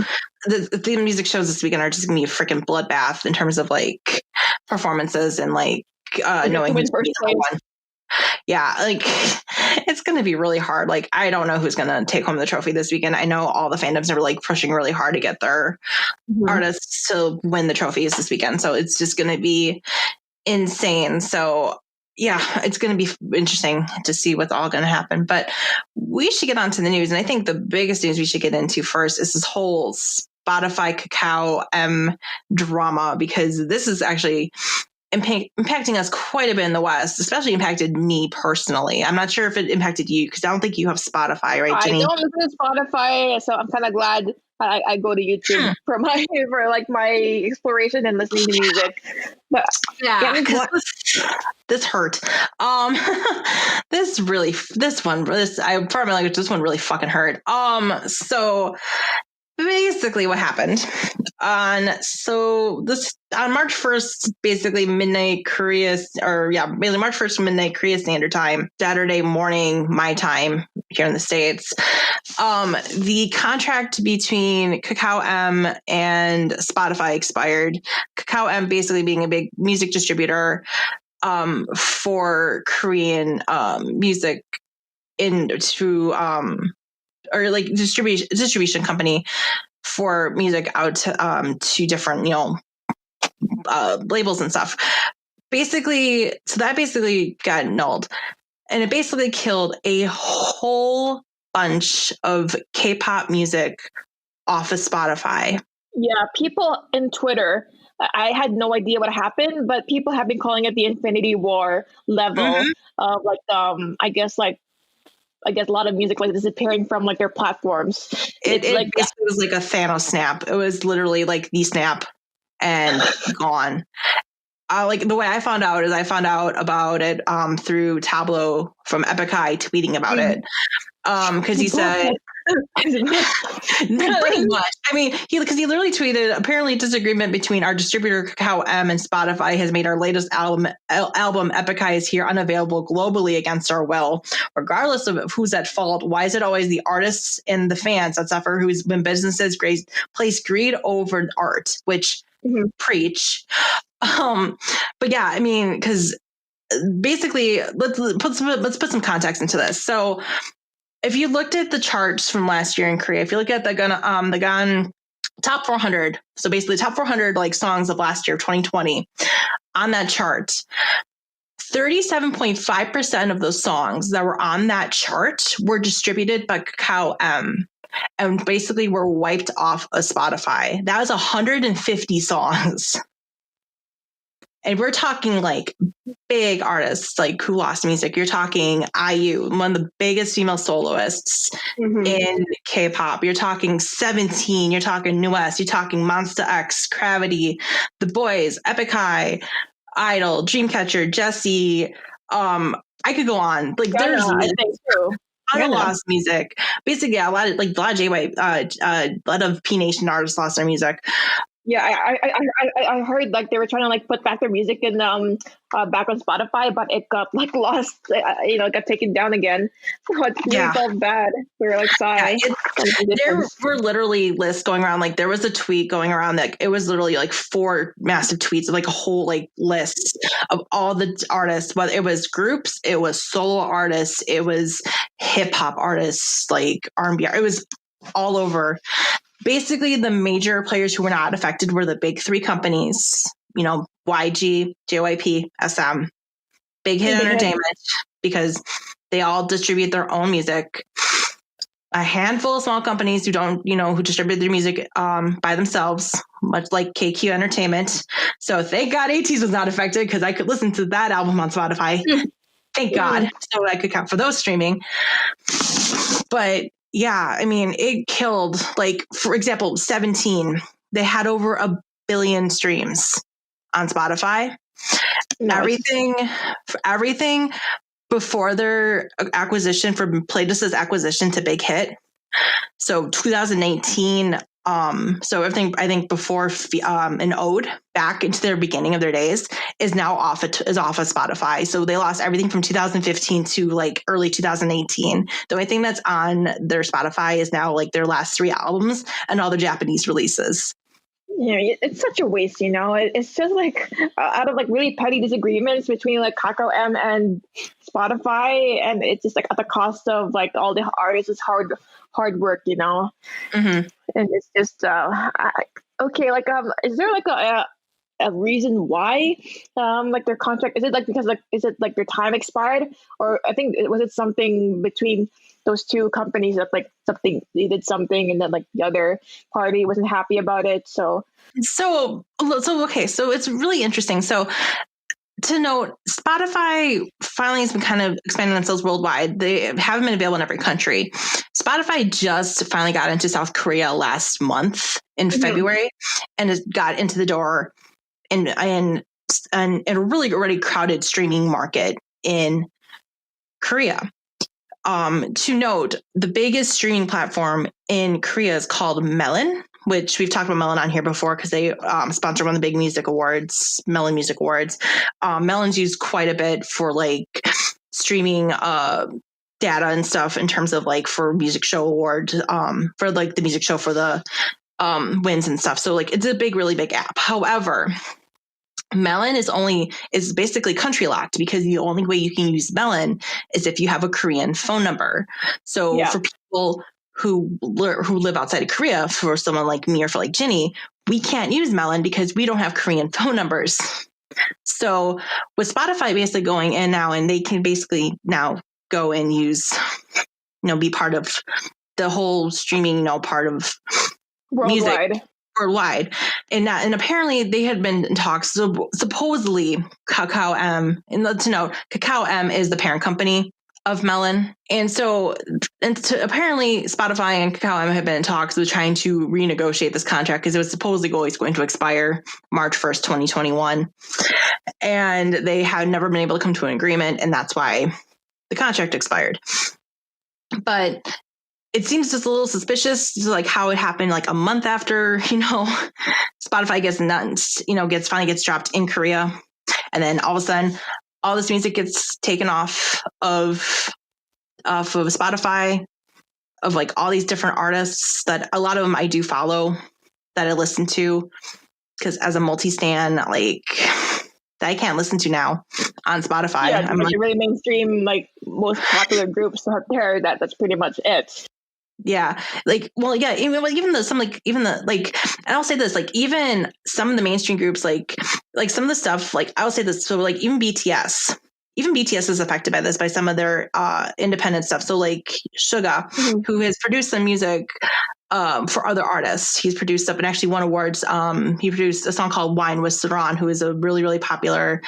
the music shows this weekend are just gonna be a freaking bloodbath in terms of like performances and like knowing who's gonna be number one. Yeah, like it's gonna be really hard. Like I don't know who's gonna take home the trophy this weekend. I know all the fandoms are like pushing really hard to get their artists to win the trophies this weekend, so it's just gonna be insane. So yeah, it's going to be interesting to see what's all going to happen. But we should get on to the news. And I think the biggest news we should get into first is this whole Spotify Kakao M drama, because this is actually impacting us quite a bit in the West, especially impacted me personally. I'm not sure if it impacted you because I don't think you have Spotify, right, Jenni? I don't listen to Spotify, so I'm kind of glad I go to YouTube for my exploration and listening to music. But yeah, this hurt. This one really fucking hurt. So basically what happened on March 1st, basically midnight mainly March 1st, midnight Korea Standard Time, Saturday morning, my time here in the States. The contract between Kakao M and Spotify expired. Kakao M basically being a big music distributor for Korean music or like distribution company for music out to different labels and stuff. Basically, so that basically got annulled, and it basically killed a whole bunch of K-pop music off of Spotify. Yeah, people in Twitter, I had no idea what happened, but people have been calling it the Infinity War level of like I guess a lot of music like disappearing from like their platforms. It basically was like a Thanos snap. It was literally like the snap and gone. Like the way I found out about it through Tableau from Epikai tweeting about it. Because he said pretty much. I mean, because he literally tweeted, apparently disagreement between our distributor Kakao M and Spotify has made our latest album Epikai is Here unavailable globally against our will. Regardless of who's at fault, why is it always the artists and the fans that suffer when businesses place greed over art, which preach. But yeah, I mean, because basically, let's put some context into this. So if you looked at the charts from last year in Korea, if you look at the Gun top 400, so basically top 400 like songs of last year, 2020, on that chart, 37.5% of those songs that were on that chart were distributed by Kakao M and basically were wiped off of Spotify. That was 150 songs. And we're talking like big artists like who lost music. You're talking IU, one of the biggest female soloists in K-pop. You're talking 17. You're talking Noonas. You're talking Monsta X, Gravity, The Boys, Epikai, Idol, Dreamcatcher, Jessie, I could go on. Like there's I think too. a lot of lost music. Basically, a lot of JY, a lot of P Nation artists lost their music. Yeah, I heard like they were trying to like put back their music in back on Spotify, but it got like lost. It got taken down again. So it really felt bad. We were like, sigh. There were literally lists going around. Like there was a tweet going around that it was literally like 4 massive tweets of like a whole like list of all the artists. But it was groups, it was solo artists, it was hip hop artists, like R&B. It was all over. Basically, the major players who were not affected were the big 3 companies, YG, JYP, SM, Big Hit Entertainment, because they all distribute their own music. A handful of small companies who don't, who distribute their music by themselves, much like KQ Entertainment. So thank God Ateez was not affected because I could listen to that album on Spotify. Thank God. So I could count for those streaming. But yeah, I mean, it killed, like, for example, 17. They had over 1 billion streams on Spotify. Nice. Everything before their acquisition, from Playlist's acquisition to Big Hit. So 2018. So everything I think before an ode back into their beginning of their days is now off of Spotify. So they lost everything from 2015 to like early 2018. The only thing that's on their Spotify is now like their last 3 albums and all the Japanese releases. Yeah, it's such a waste, It's just like out of like really petty disagreements between like Kakao M and Spotify, and it's just like at the cost of like all the artists' hard work, And it's just okay. Like, is there like a reason why like their contract, is it like because like is it like their time expired, or I think was it something between those 2 companies that like they did something and then like the other party wasn't happy about it. So okay, so it's really interesting. So to note, Spotify finally has been kind of expanding themselves worldwide. They haven't been available in every country. Spotify just finally got into South Korea last month in February, and it got into the door in a really already crowded streaming market in Korea. To note, the biggest streaming platform in Korea is called Melon, which we've talked about Melon on here before because they sponsor one of the big music awards, Melon Music Awards. Melon's used quite a bit for like streaming data and stuff in terms of like for music show awards, for like the music show for the wins and stuff. So like it's a really big app. However, Melon is basically country locked because the only way you can use Melon is if you have a Korean phone number. So for people who live outside of Korea, for someone like me or for like Jenni, we can't use Melon because we don't have Korean phone numbers. So with Spotify basically going in now, and they can basically now go and use, be part of the whole streaming, part of worldwide. And apparently they had been in talks. So supposedly Kakao M, and to note, Kakao M is the parent company of Melon. And so apparently Spotify and Kakao M have been in talks with trying to renegotiate this contract because it was supposedly always going to expire March 1st, 2021. And they had never been able to come to an agreement. And that's why the contract expired. But it seems just a little suspicious, like how it happened like a month after, Spotify finally gets dropped in Korea. And then all of a sudden, all this music gets taken off of Spotify, of like all these different artists that a lot of them I do follow, that I listen to, because as a multi-stan, like that I can't listen to now on Spotify. Yeah, I'm like really mainstream, like most popular groups out there. That's pretty much it. Yeah. Like, well, yeah, even and I'll say this, like, even some of the mainstream groups, like some of the stuff, like, I'll say this. So like even BTS is affected by this, by some of their independent stuff. So like Chungha, who has produced some music for other artists. He's produced stuff and actually won awards. He produced a song called Wine with Saran, who is a really, really popular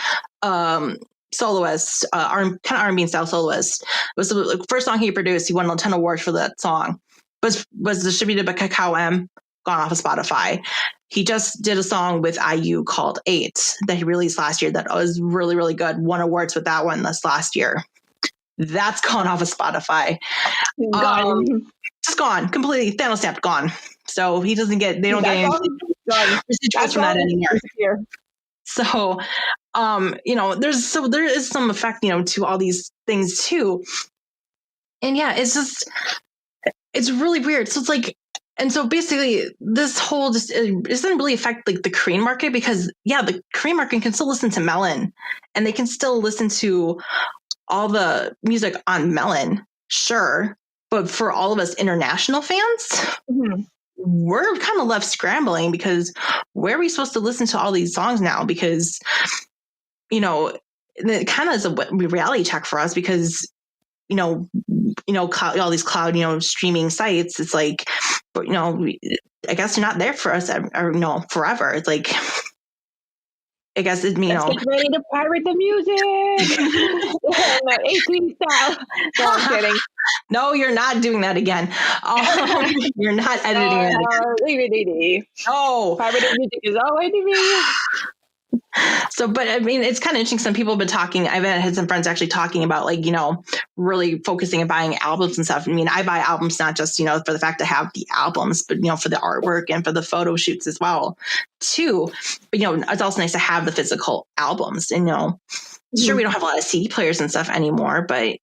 soloist, kind of R&B style soloist. It was the first song he produced. He won a ton of awards for that song. Was distributed by Kakao M, gone off of Spotify. He just did a song with IU called 8 that he released last year that was really, really good. Won awards with that one last year. That's gone off of Spotify. Gone. Just gone completely. Thanos snapped, gone. So they don't get any residuals from that anymore. So, there is some effect, to all these things too. And yeah, it's really weird. So it's like, and so basically this whole it doesn't really affect like the Korean market because the Korean market can still listen to Melon and they can still listen to all the music on Melon. Sure. But for all of us international fans, we're kind of left scrambling because where are we supposed to listen to all these songs now? Because, it kind of is a reality check for us because, all these cloud, streaming sites, it's like, but, I guess they're not there for us forever. It's like, I guess it, Let's get ready to pirate the music. Ateez style. No, I'm kidding. No, you're not doing that again. You're not editing that again. No. Pirated music is always me. So, but I mean, it's kind of interesting. Some people have been talking. I've had some friends actually talking about like, really focusing on buying albums and stuff. I mean, I buy albums not just, for the fact to have the albums, but, for the artwork and for the photo shoots as well, too. But, it's also nice to have the physical albums. And, sure, we don't have a lot of CD players and stuff anymore, but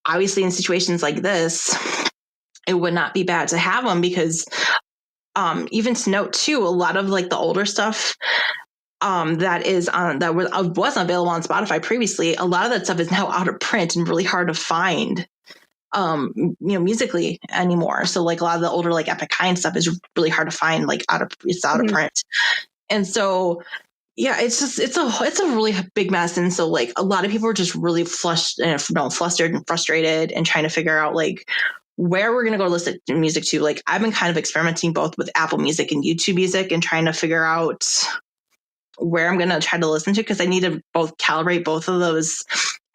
obviously in situations like this, it would not be bad to have them because even to note, too, a lot of like the older stuff that wasn't available on Spotify previously. A lot of that stuff is now out of print and really hard to find, musically anymore. So like a lot of the older like Epic Kind stuff is really hard to find, like out of print. And so, yeah, it's a really big mess. And so like a lot of people are just really flustered and frustrated and trying to figure out like where we're going to go listen to music to. Like I've been kind of experimenting both with Apple Music and YouTube Music and trying to figure out where I'm going to try to listen to, because I need to both calibrate both of those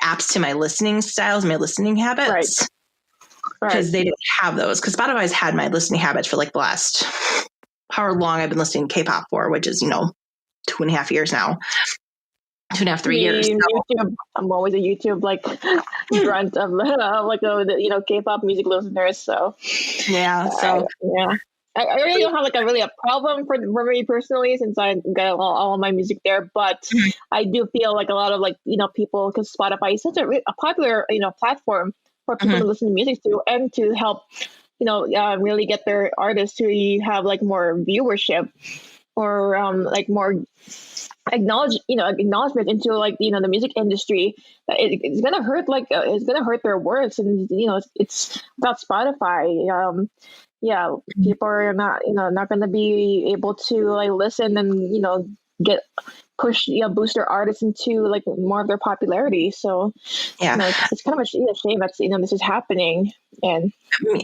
apps to my listening styles, my listening habits, because they didn't have those. Because Spotify's had my listening habits for like the last however long I've been listening to Kpop for, which is 2.5 years now. 2.5, 3 years. YouTube, I'm always a YouTube like grunt of like Kpop music listeners. So yeah, I really don't have like a problem for me personally, since I got all of my music there. But I do feel like a lot of like people, because Spotify is such a popular platform for people to listen to music to and to help really get their artists to have like more viewership or like more acknowledgement into like the music industry. It's gonna hurt it's gonna hurt their works, and it's about Spotify. People are not going to be able to like listen and get push boost their artists into like more of their popularity. So it's kind of a shame that's this is happening. And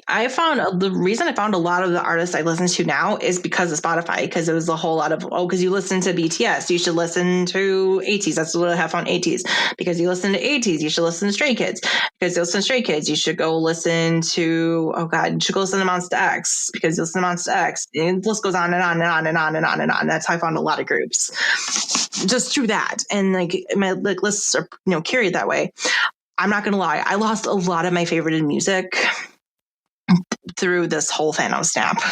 I found the reason I found a lot of the artists I listen to now is because of Spotify, because it was a whole lot of because you listen to BTS, you should listen to Ateez. That's what I have on Ateez. Because you listen to Ateez, you should listen to Stray Kids. Because you listen to Stray Kids, you should go listen to you should go listen to Monsta X. Because you listen to Monsta X, and the list goes on and on and on and on and on and on. That's how I found a lot of groups just through that, and like my lists are carried that way. I'm not gonna lie, I lost a lot of my favorite music through this whole Thanos snap.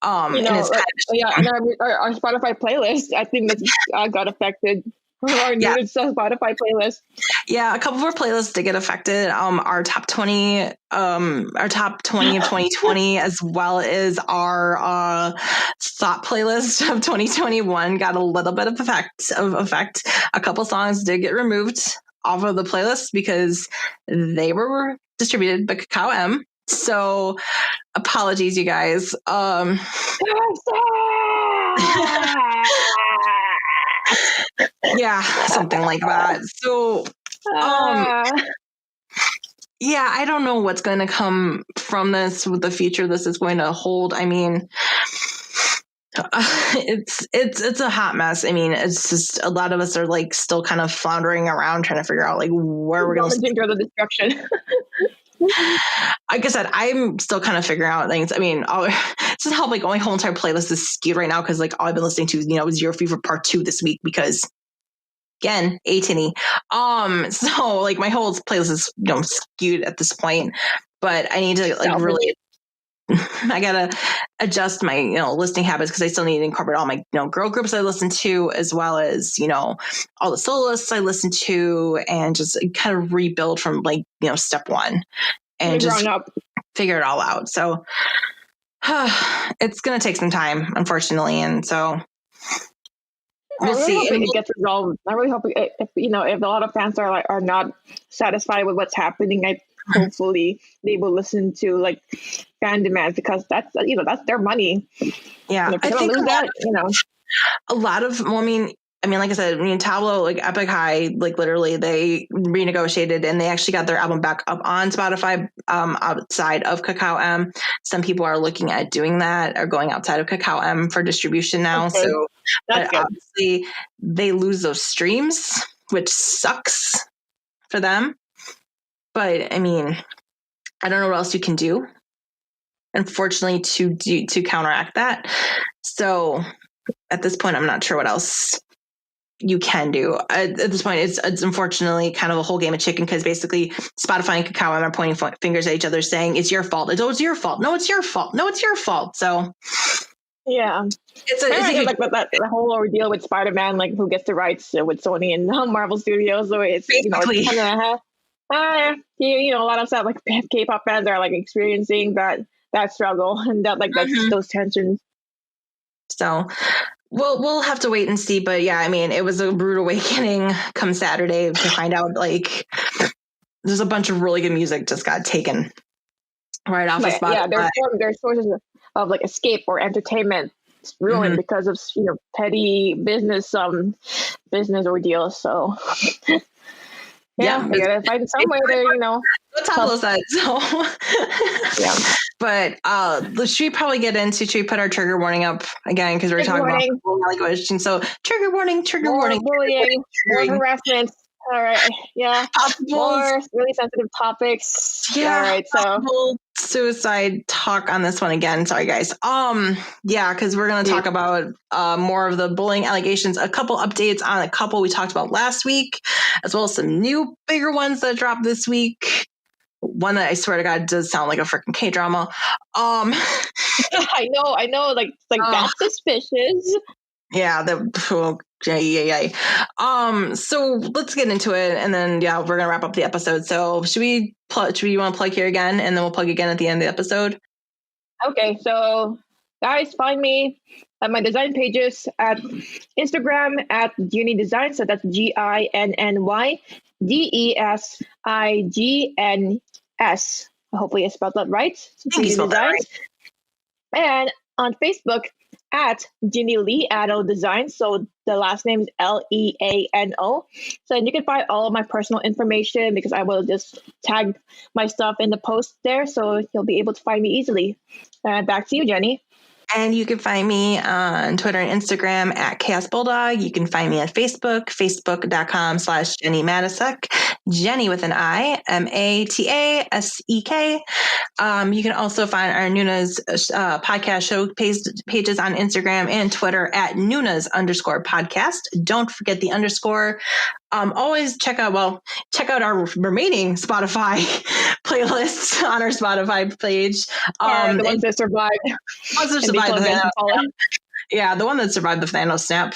And it's and our Spotify playlist, I think that got affected. Our new Spotify playlist. Yeah, a couple of our playlists did get affected. Our top 20 of 2020, as well as our thought playlist of 2021 got a little bit of effect. A couple songs did get removed off of the playlist because they were distributed by Kakao M. So apologies, you guys. Yeah, something like that. So, yeah, I don't know what's going to come from this, what the future this is going to hold. I mean, it's a hot mess. I mean, it's just a lot of us are like still kind of floundering around trying to figure out like where we're going to enjoy the destruction. Like I said, I'm still kind of figuring out things. I mean, this is how like my whole entire playlist is skewed right now because like all I've been listening to is Zero Fever Part 2 this week because again, A-tinny. So like my whole playlist is, skewed at this point, but I need to like really, I gotta adjust my, listening habits, because I still need to incorporate all my, girl groups I listen to, as well as, all the soloists I listen to, and just kind of rebuild from like, step one, and just figure it all out. So it's going to take some time, unfortunately. And so we'll see. Hoping it gets resolved. I really hope if a lot of fans are not satisfied with what's happening, hopefully they will listen to like fan demands, because that's their money. Yeah, I think lose that. A lot of, like I said, Tableau, like Epic High, like literally they renegotiated and they actually got their album back up on Spotify outside of Kakao M. Some people are looking at doing that, or going outside of Kakao M for distribution now. Okay. So, but obviously they lose those streams, which sucks for them. But I don't know what else you can do, unfortunately, to counteract that. So at this point, I'm not sure what else you can do. At this point, it's unfortunately kind of a whole game of chicken, because basically Spotify and Kakao are pointing fingers at each other saying, it's your fault. It's your fault. No, it's your fault. No, it's your fault. So yeah, it's like the whole ordeal with Spider-Man, like who gets the rights with Sony and Marvel Studios. So it's it's kind of a lot of stuff like K-pop fans are like experiencing that struggle and that's those tensions. So we'll have to wait and see. But yeah, it was a rude awakening come Saturday to find out like there's a bunch of really good music just got taken right off of Spotify. Yeah, there's sources of like escape or entertainment ruined because of petty business ordeals. So yeah, we gotta find some way to That's how those that. So yeah. But should we probably get into? Should we put our trigger warning up again, because we're talking about language? And so trigger warning, bullying, more harassment. All right, yeah, more really sensitive topics. Yeah, all right, so suicide talk on this one again. Sorry, guys. Yeah, because we're gonna talk about more of the bullying allegations. A couple updates on a couple we talked about last week, as well as some new bigger ones that dropped this week. One that I swear to God does sound like a freaking K-drama. I know, like that's suspicious. Yeah, so let's get into it, and then we're gonna wrap up the episode. So should we want to plug here again, and then we'll plug again at the end of the episode? Okay, so guys, find me at my design pages at Instagram at Jenni Designs. So that's GINNY DESIGNS. Hopefully I spelled that right. Jenni Designs. And on Facebook at Jenni Leano Designs. So the last name is Leano. So you can find all of my personal information, because I will just tag my stuff in the post there, so you'll be able to find me easily. Back to you, Jenni. And you can find me on Twitter and Instagram at Chaos Bulldog. You can find me on Facebook, facebook.com/Jenni Matasek, Jenni with an I, Matasek. You can also find our Noonas podcast show pages on Instagram and Twitter at Noonas_podcast. Don't forget the underscore. Always check out our remaining Spotify playlists on our Spotify page. The ones that survived. The one that survived the Thanos snap.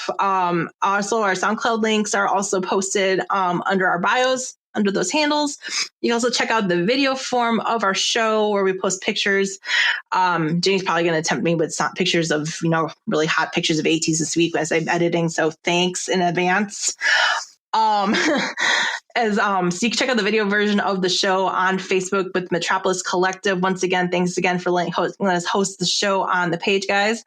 Also, our SoundCloud links are also posted under our bios, under those handles. You can also check out the video form of our show, where we post pictures. Jenni's probably going to tempt me with some pictures of, really hot pictures of Ateez this week as I'm editing. So thanks in advance. So you can check out the video version of the show on Facebook with Metropolis Collective. Once again, thanks again for letting us host the show on the page, guys.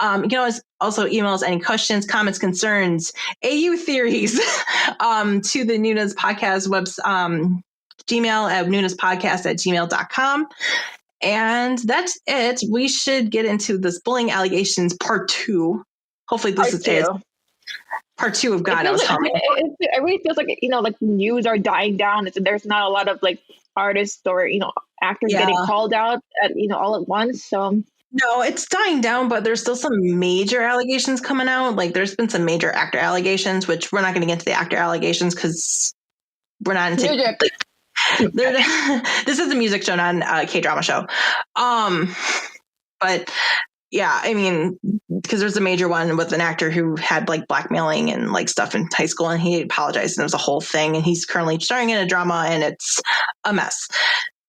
You can also email us any questions, comments, concerns, AU theories to the Noonas podcast Gmail at noonaspodcast@gmail.com. And that's it. We should get into this bullying allegations part 2. Hopefully this is part 2 of God. It really feels like, like news are dying down. There's not a lot of like artists or, actors getting called out at, all at once. So No, it's dying down, but there's still some major allegations coming out. Like there's been some major actor allegations, which we're not going to get into the actor allegations because we're not into Music. this is a music show, not a K-drama show. But yeah, I mean, because there's a major one with an actor who had like blackmailing and like stuff in high school, and he apologized, and it was a whole thing. And he's currently starring in a drama, and it's a mess.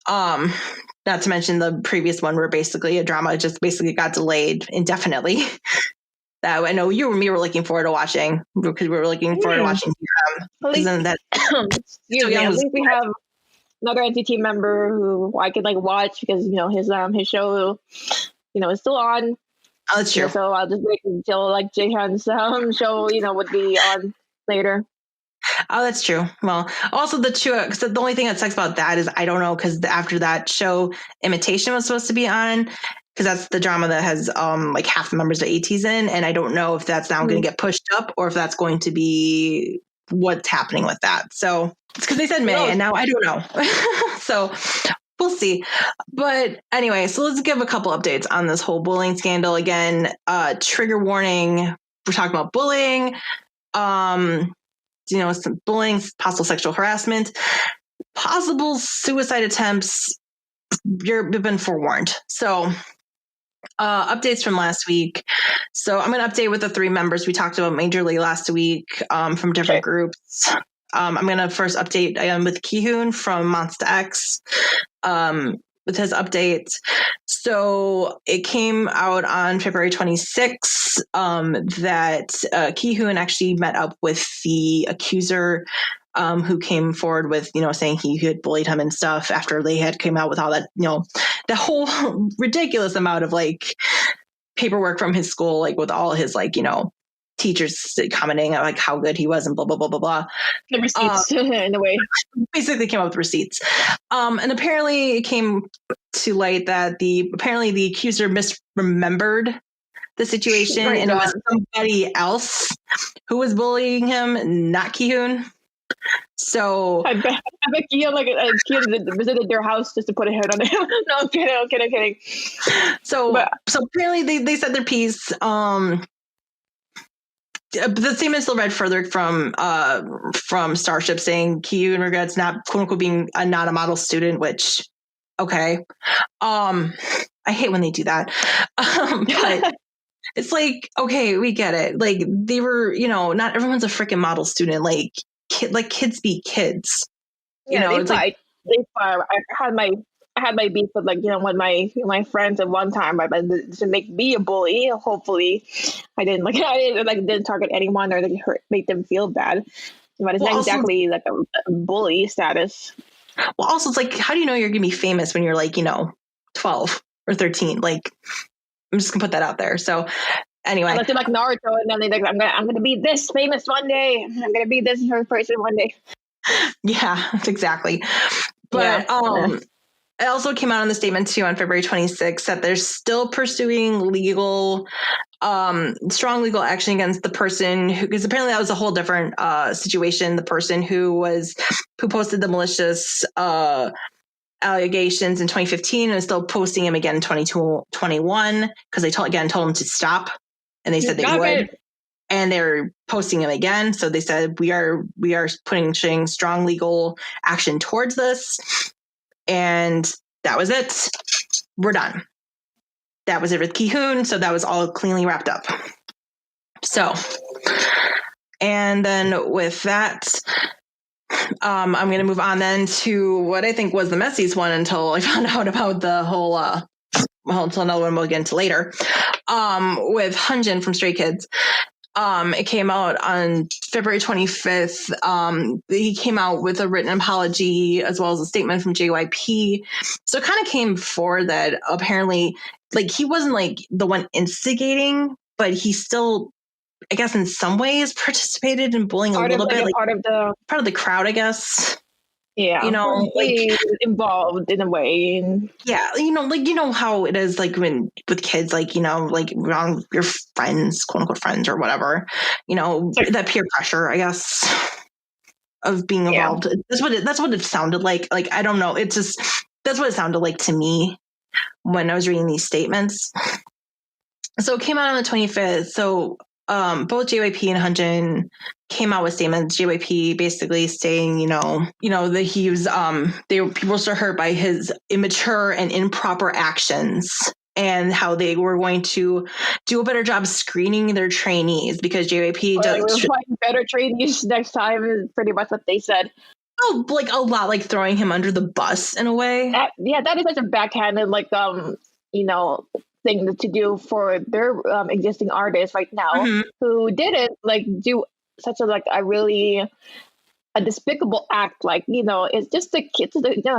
Not to mention the previous one where basically a drama just basically got delayed indefinitely. That I know you and me were looking forward to watching because we were looking forward to watching. At least, That at least we have another NCT member who I could like watch because his show is still on. Oh, that's true. So I'll just wait until like Jaehyun's show would be on later. Oh, that's true. Well, also the Chungha, because the only thing that sucks about that is I don't know, because after that show, Imitation was supposed to be on, because that's the drama that has like half the members of Ateez in, and I don't know if that's now going to get pushed up or if that's going to be what's happening with that. So it's because they said May, and now I don't know. So we'll see. But anyway, so let's give a couple updates on this whole bullying scandal. Again, trigger warning. We're talking about bullying. Some bullying, possible sexual harassment, possible suicide attempts. You've been forewarned. So updates from last week. So I'm going to update with the 3 members we talked about majorly last week from different groups. I'm going to first update with Kihun from Monsta X with his updates. So it came out on February 26th that Kihun actually met up with the accuser who came forward with, saying he had bullied him and stuff after they had came out with all that, the whole ridiculous amount of like paperwork from his school, like with all his like, teachers commenting on like how good he was and blah, blah, blah, blah, blah. The receipts in a way. Basically came up with receipts. And apparently it came to light that the accuser misremembered the situation and it was somebody else who was bullying him, not Kihun. So I bet Kihun visited their house just to put a hit on him. No, I'm kidding. So apparently they said their piece. The statement still read further from Starship saying Kihun regrets not quote unquote being not a model student, which okay. I hate when they do that. But it's like, okay, we get it. Like they were, not everyone's a freaking model student. Like kids be kids. It's like I had my beef with one of my friends at one time, but to make me a bully. Hopefully, I didn't target anyone or make them feel bad. But it's not exactly like a bully status. Well, also it's like, how do you know you're gonna be famous when you're like 12 or 13? Like, I'm just gonna put that out there. So anyway, unless you're like Naruto, and then they're like, I'm gonna be this famous one day. I'm gonna be this person one day. Yeah, exactly. But it also came out in the statement too on February 26th that they're still pursuing strong legal action against the person who, because apparently that was a whole different situation. The person who posted the malicious allegations in 2015 and is still posting him again in 2021 because they told him to stop, and they said they would. And they're posting him again. So they said, we are putting strong legal action towards this. And that was it. We're done. That was it with Kihun. So that was all cleanly wrapped up. So, and then with that, I'm going to move on then to what I think was the messiest one until I found out about the whole, until another one we'll get into later, with Hyunjin from Stray Kids. It came out on February 25th. He came out with a written apology as well as a statement from JYP. So it kind of came forward that apparently, like, he wasn't like the one instigating, but he still, I guess, in some ways participated in bullying a little bit, like part of the crowd, I guess. Yeah, like involved in a way. Yeah, how it is, like when with kids, like like around your friends, quote unquote friends or whatever, that peer pressure, I guess, of being involved. Yeah. That's what it sounded like. Like I don't know, it's just that's what it sounded like to me. when I was reading these statements. So it came out on the 25th. So both JYP and Hyunjin came out with statements. JYP basically saying, that he was, people were so hurt by his immature and improper actions, and how they were going to do a better job screening their trainees, because JYP we'll find better trainees next time is pretty much what they said. Oh, like a lot, like throwing him under the bus in a way. That is such a backhanded, thing to do for their existing artists right now, who didn't do such a really a despicable act. It's just the kids,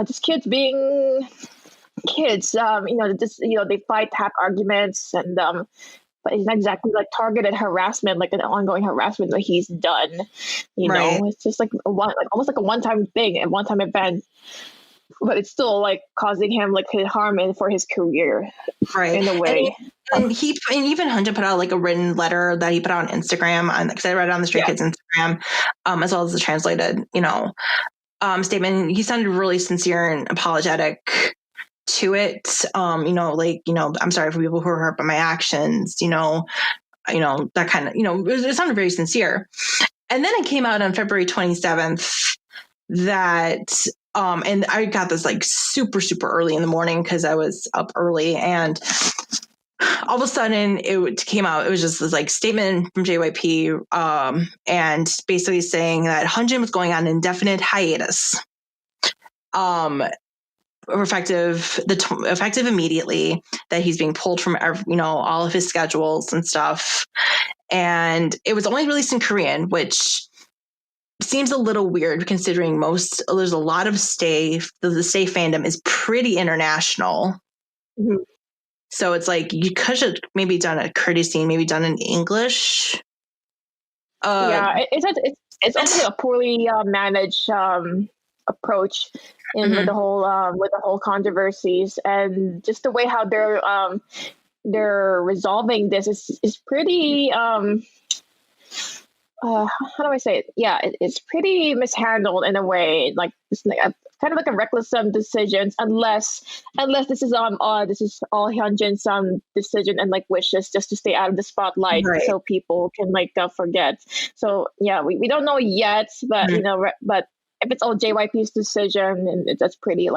just kids being kids. They fight, have arguments, and but it's not exactly targeted harassment, an ongoing harassment that he's done. It's just almost like a one-time thing, a one-time event. But it's still causing him harm for his career, right? In a way. And even Hyunjin put out a written letter that he put out on Instagram, because I read it on the Stray Kids Instagram, as well as the translated, statement. He sounded really sincere and apologetic to it. I'm sorry for people who were hurt by my actions. That kind of, it sounded very sincere. And then it came out on February 27th that. And I got this super, super early in the morning because I was up early, and all of a sudden it came out. It was just this statement from JYP, and basically saying that Hyunjin was going on an indefinite hiatus, effective immediately, that he's being pulled from all of his schedules and stuff, and it was only released in Korean, which seems a little weird considering there's a lot of the Stay fandom is pretty international. Mm-hmm. So it's you could have maybe done a courtesy, maybe done in English. It's also a poorly managed approach with the whole controversies, and just the way how they're resolving this is pretty how do I say it? Yeah, it's pretty mishandled in a way. It's kind of a reckless decisions, unless this is all Hyunjin's decision and wishes just to stay out of the spotlight, right, so people can forget. So yeah, we don't know yet, but but if it's all JYP's decision, and that's pretty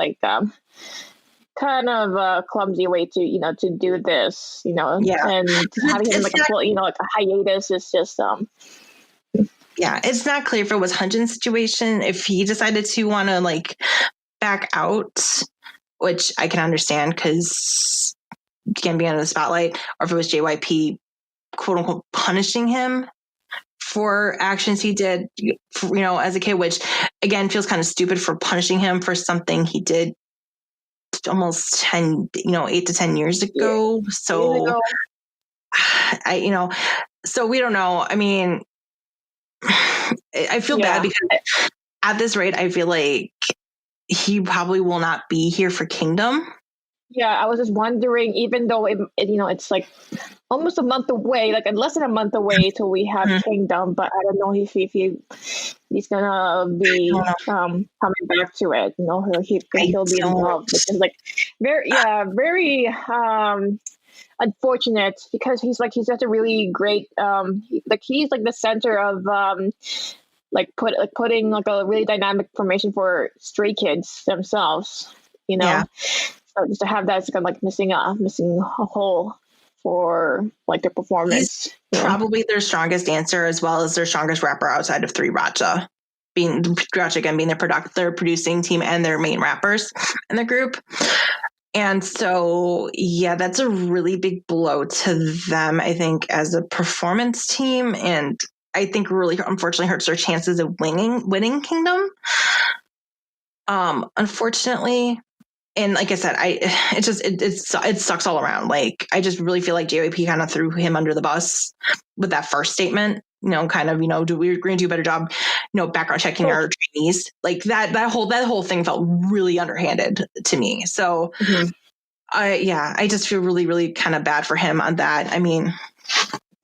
kind of a clumsy way to to do this, and having him a hiatus is just Yeah, it's not clear if it was Hyunjin's situation, if he decided to want to back out, which I can understand because you can't be under the spotlight, or if it was JYP, quote unquote, punishing him for actions he did, as a kid, which again feels kind of stupid for punishing him for something he did almost 8 to 10 years ago. Yeah. So so we don't know. I mean, I feel bad because at this rate, I feel like he probably will not be here for Kingdom. Yeah, I was just wondering, even though it's almost a month away, less than a month away till we have Kingdom, but I don't know if he's gonna be coming back to it. He'll be involved, which is very unfortunate, because he's such a really great he's the center of putting a really dynamic formation for Stray Kids themselves, so just to have that, it's kind of missing a hole for their performance. He's probably their strongest dancer, as well as their strongest rapper outside of 3 Racha, being their producing team and their main rappers in the group. And so, yeah, that's a really big blow to them, I think, as a performance team. And I think really, unfortunately, hurts their chances of winning Kingdom. Unfortunately. And like I said, it sucks all around. I just really feel like JYP kind of threw him under the bus with that first statement. We're going to do a better job, background checking our trainees. That whole thing felt really underhanded to me. So, I just feel really, really kind of bad for him on that. I mean,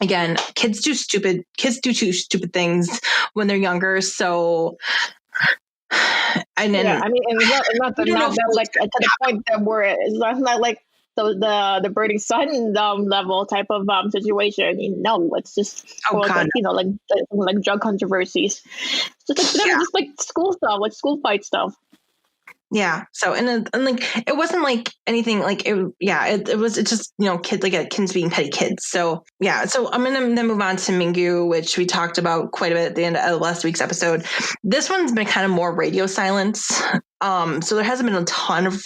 again, kids do two stupid things when they're younger. So. And then, and not to the point that it's not the burning sun level type of situation. No, it's just like drug controversies. Just like just like school stuff, like school fight stuff. Yeah. So and like it wasn't like anything like it. Yeah. It was just kids kids being petty kids. So yeah. So I'm gonna then move on to Mingu, which we talked about quite a bit at the end of last week's episode. This one's been kind of more radio silence. So there hasn't been a ton of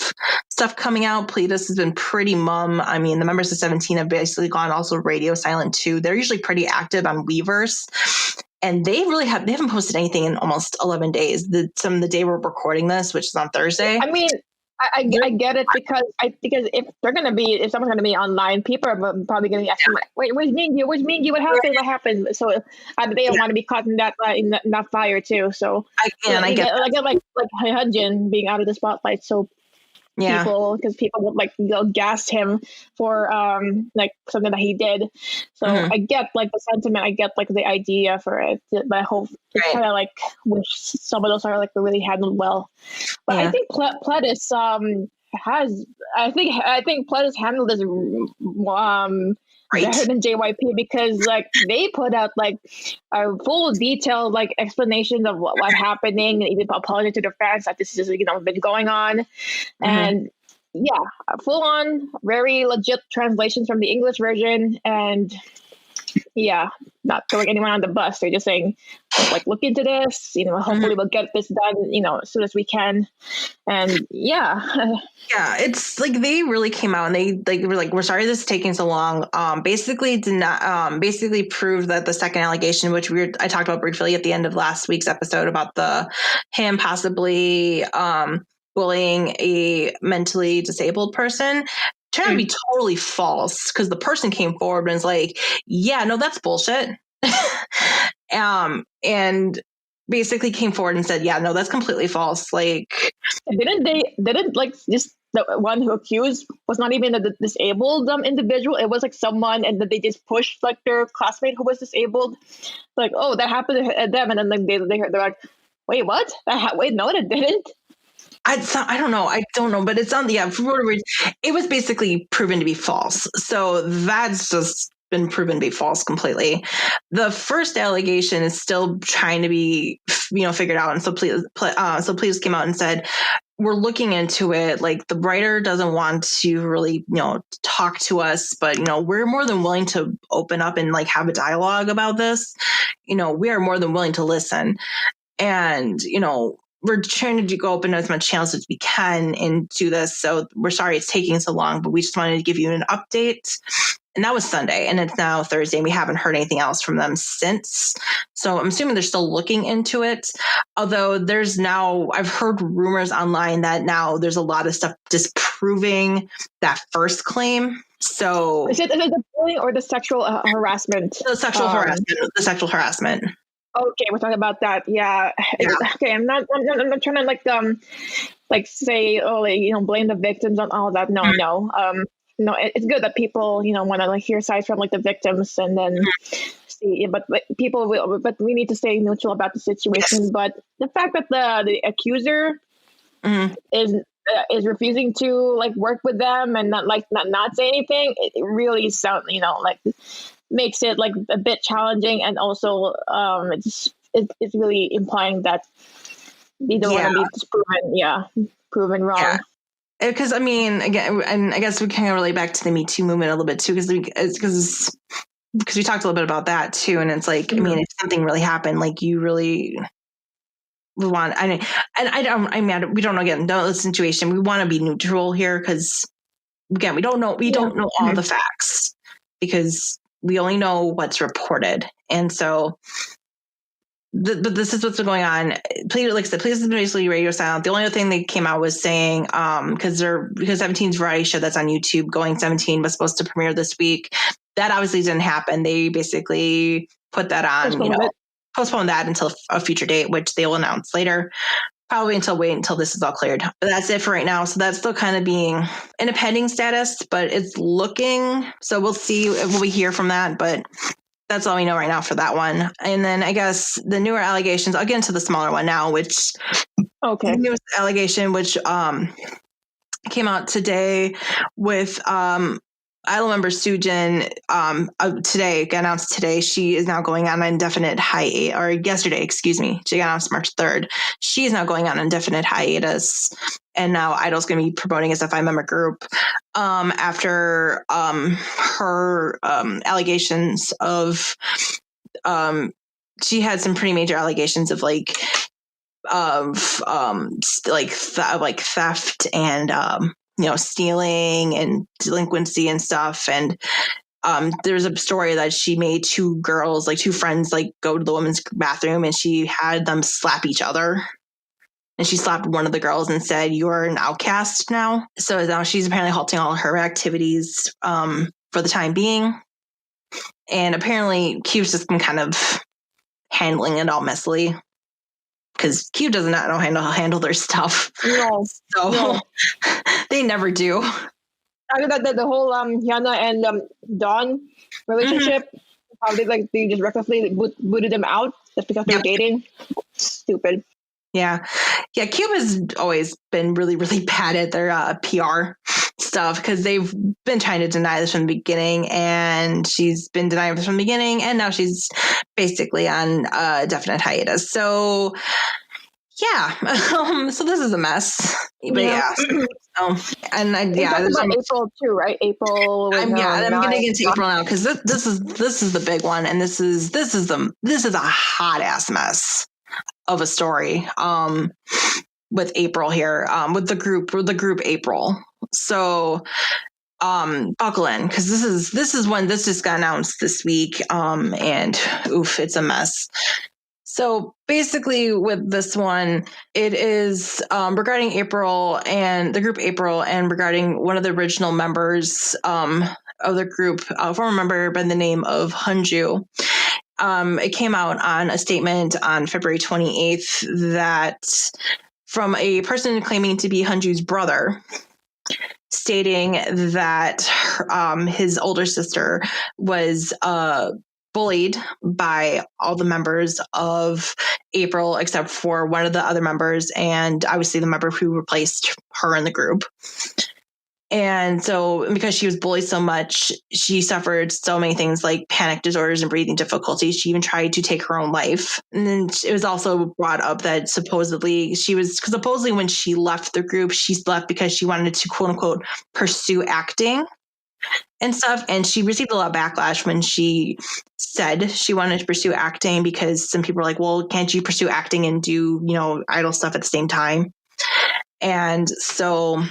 stuff coming out. Pledis has been pretty mum. I mean, the members of 17 have basically gone also radio silent too. They're usually pretty active on Weverse. And they haven't posted anything in almost 11 days. The day we're recording this, which is on Thursday. I mean, I get it because if someone's gonna be online, people are probably gonna ask them, wait, where's Mingu? Where's Mingu? What happened? What happened? So they don't want to be caught in that fire too. So I get like Hyunjin being out of the spotlight. So because people would gas him for something that he did. So I get the sentiment, I get the idea for it, but I hope it's kind of wish some of those are really handled well. But I think Pledis I think Pledis handled this better than JYP because they put out a full detailed explanations of what happening, and even apology to their fans that this is been going on, and full on very legit translations from the English version, and not throwing anyone on the bus. They're just saying look into this, hopefully we'll get this done as soon as we can, and it's they really came out and they were we're sorry this is taking so long. Basically did not basically prove that the second allegation, which I talked about briefly at the end of last week's episode about him possibly bullying a mentally disabled person, turned out to be totally false because the person came forward and was like, yeah, no, that's bullshit. And basically came forward and said, yeah, no, that's completely false. Didn't just the one who accused was not even a disabled individual. It was someone, and they just pushed their classmate who was disabled. Oh, that happened to them, and then they're like, wait, what? Wait, no, it didn't. I don't know. But it's on it was basically proven to be false. So that's just been proven to be false completely. The first allegation is still trying to be, figured out. And so please came out and said, we're looking into it. The writer doesn't want to really, talk to us, but, we're more than willing to open up and have a dialogue about this. We are more than willing to listen. And, we're trying to go open as much channels as we can and do this. So we're sorry it's taking so long, but we just wanted to give you an update. And that was Sunday, and it's now Thursday, and we haven't heard anything else from them since. So I'm assuming they're still looking into it. Although I've heard rumors online that now there's a lot of stuff disproving that first claim. So is it the bullying or the sexual harassment? The sexual harassment. The sexual harassment. Okay, we're talking about that. Yeah. Okay, I'm not trying to say blame the victims on all that. No. No, it's good that people want to hear sides from the victims and then see. But we need to stay neutral about the situation. Yes. But the fact that the accuser is refusing to work with them and not say anything, it really sounds makes it a bit challenging, and also it's really implying that they don't want to be proven wrong. Yeah. Because I mean, again, and I guess we can relate back to the Me Too movement a little bit too, because we talked a little bit about that too, and it's I mean, if something really happened, you really want. I mean, and we don't know again the situation. We want to be neutral here because again, we don't know all the facts because we only know what's reported, and so. But this is what's been going on. Please, like I said, please is basically radio silent. The only other thing they came out was saying, because 17's variety show that's on YouTube, Going 17, was supposed to premiere this week. That obviously didn't happen. They basically put that on, postpone that until a future date, which they will announce later. Probably wait until this is all cleared. But that's it for right now. So that's still kind of being in a pending status, but it's looking. So we'll see what we hear from that. But that's all we know right now for that one. And then I guess the newer allegations, I'll get into the smaller one now, which the newest allegation, which came out today with Idol member Sujin. Today announced today she is now going on indefinite hiatus, or yesterday, excuse me. She announced March 3rd. She is now going on indefinite hiatus, and now Idol's going to be promoting as a 5-member group after her allegations of she had some pretty major allegations of theft and stealing and delinquency and stuff. And there's a story that she made two friends go to the women's bathroom, and she had them slap each other. And she slapped one of the girls and said, "You're an outcast now." So now she's apparently halting all her activities for the time being. And apparently Q's just been kind of handling it all messily, because Q does not know how to handle their stuff. No. They never do. I know that the whole Hyuna and Dawn relationship, how they just recklessly booted them out just because they were dating. Stupid. Yeah. Cube has always been really, really bad at their PR stuff, because they've been trying to deny this from the beginning, and she's been denying this from the beginning, and now she's basically on definite hiatus. So, yeah. So this is a mess. But yeah. And there's about April too, right? April. I'm getting into April now, because this is the big one, and this is a hot ass mess of a story with April here, with the group April. So buckle in, because this is one this just got announced this week, and oof, it's a mess. So basically with this one, it is regarding April and the group April, and regarding one of the original members of the group, a former member by the name of Hunju. It came out on a statement on February 28th that from a person claiming to be Hunju's brother, stating that his older sister was bullied by all the members of April except for one of the other members, and obviously the member who replaced her in the group. And so because she was bullied so much, she suffered so many things like panic disorders and breathing difficulties. She even tried to take her own life. And then it was also brought up that supposedly when she left the group, she left because she wanted to, quote unquote, pursue acting and stuff. And she received a lot of backlash when she said she wanted to pursue acting, because some people were like, well, can't you pursue acting and do, idol stuff at the same time? And so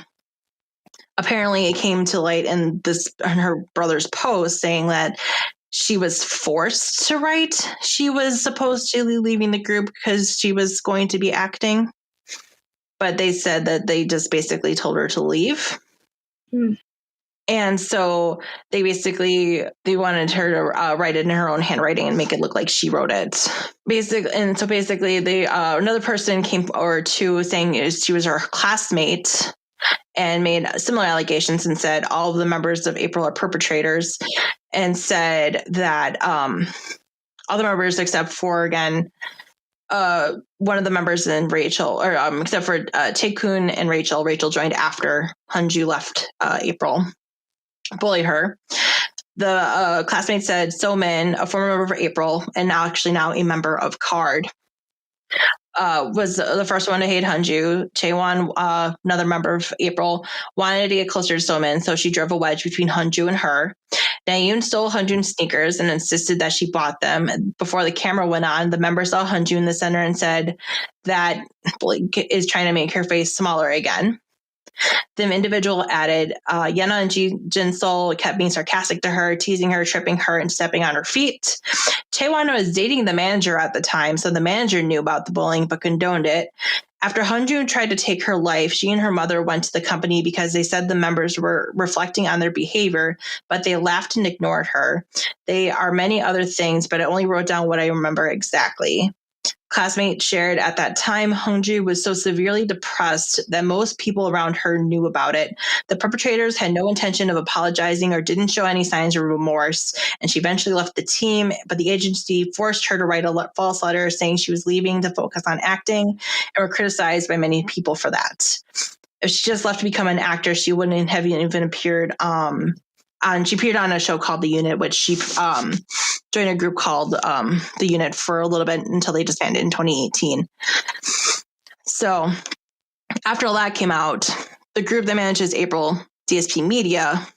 apparently it came to light in her brother's post saying that she was forced to write. She was supposed to be leaving the group because she was going to be acting. But they said that they just basically told her to leave. And so they wanted her to write it in her own handwriting and make it look like she wrote it. Basically, another person came forward to saying she was her classmate and made similar allegations, and said all of the members of April are perpetrators, and said that all the members except for, again, one of the members in Rachel, or except for Kihun and Rachel joined after Hunju left April, bullied her. The classmate said Somin, a former member of April and now a member of Card, was the first one to hate Hunju. Chaewon, another member of April, wanted to get closer to Somin, so she drove a wedge between Hunju and her. Naeun stole Hunju's sneakers and insisted that she bought them. Before the camera went on, the member saw Hunju in the center and said that Blake is trying to make her face smaller again. The individual added, Yena and Jinsol kept being sarcastic to her, teasing her, tripping her, and stepping on her feet. Chaewon was dating the manager at the time, so the manager knew about the bullying but condoned it. After Hunju tried to take her life, she and her mother went to the company because they said the members were reflecting on their behavior, but they laughed and ignored her. They are many other things, but I only wrote down what I remember exactly. Classmate shared at that time, Hunju was so severely depressed that most people around her knew about it. The perpetrators had no intention of apologizing or didn't show any signs of remorse, and she eventually left the team, but the agency forced her to write a false letter saying she was leaving to focus on acting, and were criticized by many people for that. if she just left to become an actor, she wouldn't have even appeared she appeared on a show called The Unit, which she joined a group called The Unit for a little bit until they disbanded in 2018. So after all that came out, the group that manages April, DSP Media,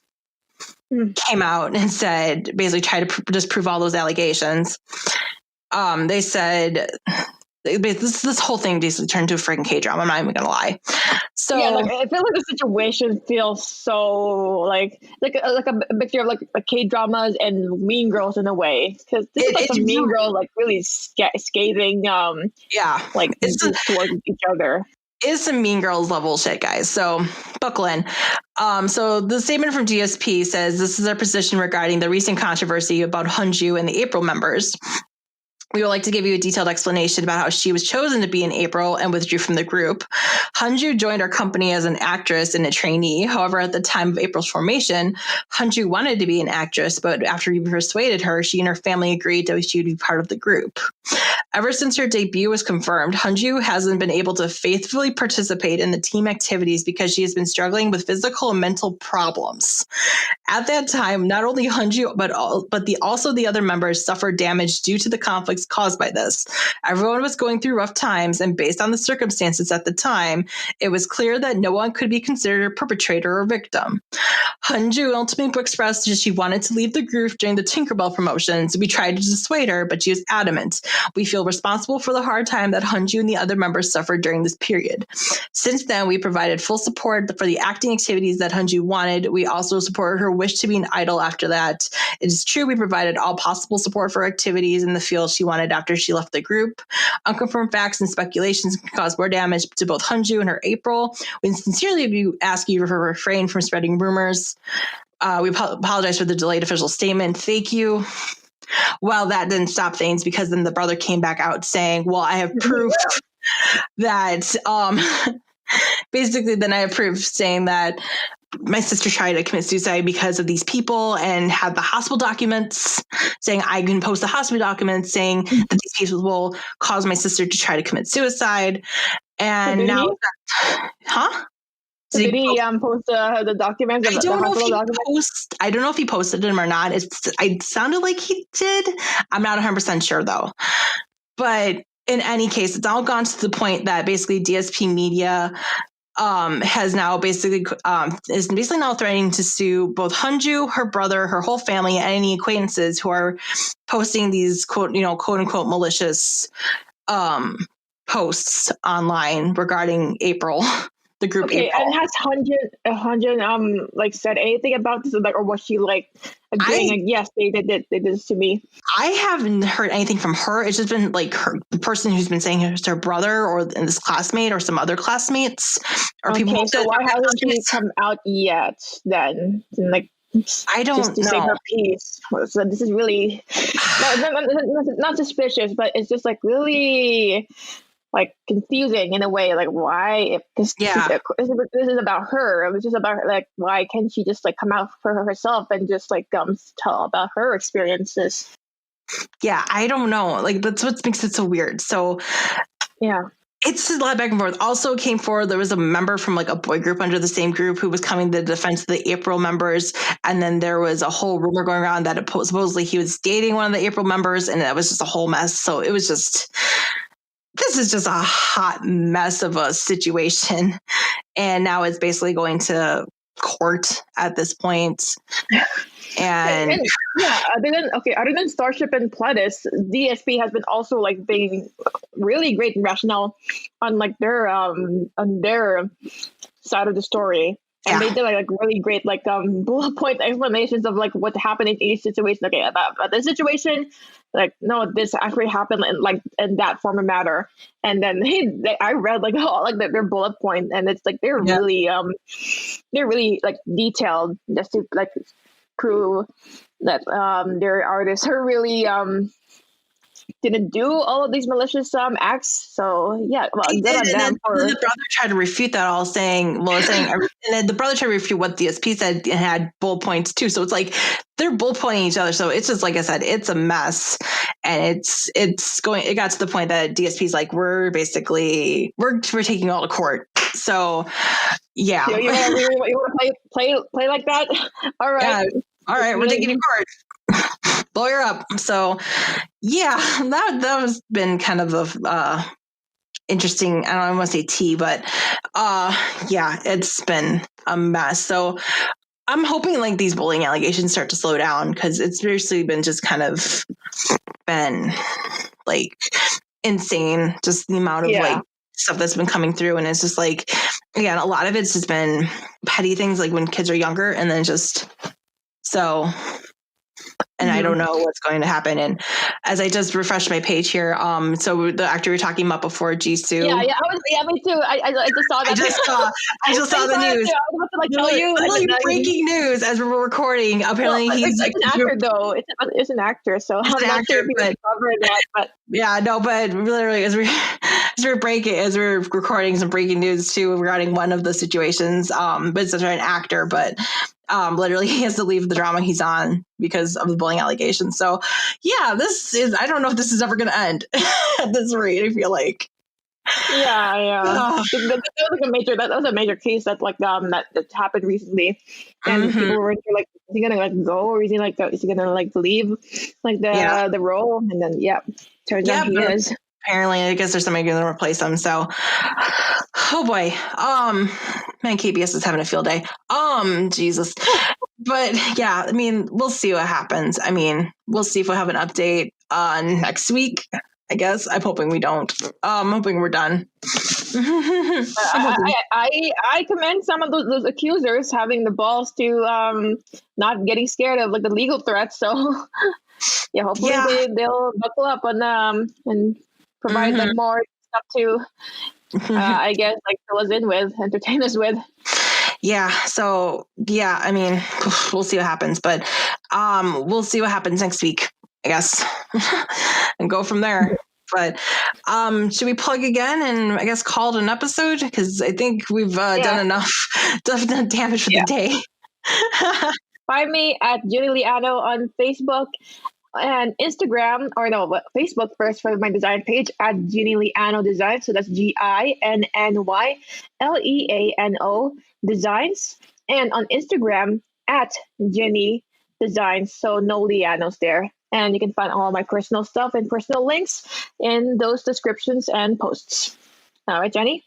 came out and said, basically tried to disprove all those allegations. They said this whole thing basically turned into a freaking K-drama. I'm not even gonna lie. So yeah, like, I feel like the situation feels so like a mixture of like K-dramas and Mean Girls in a way, because this is like some Mean Girls like really scathing like towards each other. Is some Mean Girls level shit, guys. So buckle in. So the statement from DSP says, this is our position regarding the recent controversy about Hunju and the April members. We would like to give you a detailed explanation about how she was chosen to be in April and withdrew from the group. Hunju joined our company as an actress and a trainee. However, at the time of April's formation, Hunju wanted to be an actress, but after we persuaded her, she and her family agreed that she would be part of the group. Ever since her debut was confirmed, Hunju hasn't been able to faithfully participate in the team activities because she has been struggling with physical and mental problems. At that time, not only Hunju, but also the other members suffered damage due to the conflicts caused by this. Everyone was going through rough times, and based on the circumstances at the time, it was clear that no one could be considered a perpetrator or victim. Hunju ultimately expressed that she wanted to leave the group during the Tinkerbell promotions. We tried to dissuade her, but she was adamant. We feel responsible for the hard time that Hunju and the other members suffered during this period. Since then, we provided full support for the acting activities that Hunju wanted. We also supported her wish to be an idol after that. It is true we provided all possible support for activities in the field she wanted after she left the group. Unconfirmed facts and speculations can cause more damage to both Hunju and her April. We sincerely ask you to refrain from spreading rumors. We apologize for the delayed official statement. Thank you. Well, that didn't stop things, because then the brother came back out saying, well, I have proof that basically then I have proof saying that my sister tried to commit suicide because of these people, and had the hospital documents saying I can post the hospital documents saying that these people will cause my sister to try to commit suicide. And so now, Did he post the documents? I don't know if he posted them or not. It sounded like he did. I'm not 100% sure though. But in any case, it's all gone to the point that basically DSP Media has now basically is basically now threatening to sue both Hunju, her brother, her whole family, and any acquaintances who are posting these quote unquote malicious posts online regarding April. The group. Okay, April. and has Hunjun like said anything about this, like, or was she like agreeing? Like, yes, they did this to me. I haven't heard anything from her. It's just been like the person who's been saying it's her brother or this classmate or some other classmates or people. Okay, so why hasn't she come out yet? Then, like, I don't just to know. Save her peace. So this is really not suspicious, but it's just like really like confusing in a way. Like, why? This is about her. It was just about her. Like, why can't she just like come out for herself and just like tell about her experiences? Yeah, I don't know. Like, that's what makes it so weird. So yeah. It's a lot back and forth. Also came forward, there was a member from like a boy group under the same group who was coming to the defense of the April members. And then there was a whole rumor going around that supposedly he was dating one of the April members, and that was just a whole mess. So it was just, this is just a hot mess of a situation. And now it's basically going to court at this point. And yeah, other than Starship and Pledis, DSP has been also like being really great and rational on like their side of the story. And they did like really great like bullet point explanations of like what happened in each situation. Okay, about this situation, like, no, this actually happened in that former matter. And then I read like all like their bullet point, and it's like they're really like detailed just to like prove that their artists are really didn't do all of these malicious acts. So yeah, well, good on them. And then the brother tried to refute that all, saying, and then the brother tried to refute what the DSP said and had bullet points too. So it's like they're bullet pointing each other. So it's just, like I said, it's a mess, and it got to the point that DSP's like, we're taking all to court. So, yeah. You want to play like that? All right. Yeah. All right. We're taking your card. Lawyer up. So, yeah, that was been kind of the interesting. I don't want to say tea, but yeah, it's been a mess. So I'm hoping like these bullying allegations start to slow down, because it's seriously been just kind of been like insane, just the amount of like stuff that's been coming through. And it's just like, again, a lot of it's just been petty things like when kids are younger, and then just so. And I don't know what's going to happen. And as I just refreshed my page here, so the actor we were talking about before, Jisoo. Me too. I just saw that. I just saw the news. I was about to tell you. Literally breaking news as we're recording. Apparently, he's like an actor, though. It's an actor, so I'm not sure if he was covering that. But yeah, no, but literally as we're recording some breaking news too regarding one of the situations. But it's an actor, but. Literally he has to leave the drama he's on because of the bullying allegations. So yeah, I don't know if this is ever going to end at this rate. I feel like. Yeah. That was a major case that that happened recently, and people were like, "Is he gonna like go, or is he gonna like leave like the role?" And then turns out he is. Apparently, I guess there's somebody going to replace him. So, oh boy, man, KBS is having a field day. Jesus, but yeah, I mean, we'll see what happens. I mean, we'll see if we'll have an update next week. I guess I'm hoping we don't. I'm hoping we're done. I commend some of those accusers having the balls to not getting scared of like the legal threats. So yeah, hopefully they'll buckle up and provide them more stuff to, I guess, like fill us in with, entertain us with. Yeah. So yeah, I mean, we'll see what happens, but we'll see what happens next week, I guess, and go from there. But should we plug again and I guess call it an episode? Because I think we've done enough damage for the day. Find me at Jenni Liano on Facebook and Instagram, Facebook first for my design page at Jenni Liano Design. So that's GINNYLEANO Designs. And on Instagram at Jenni Designs. So no Lianos there. And you can find all my personal stuff and personal links in those descriptions and posts. All right, Jenni?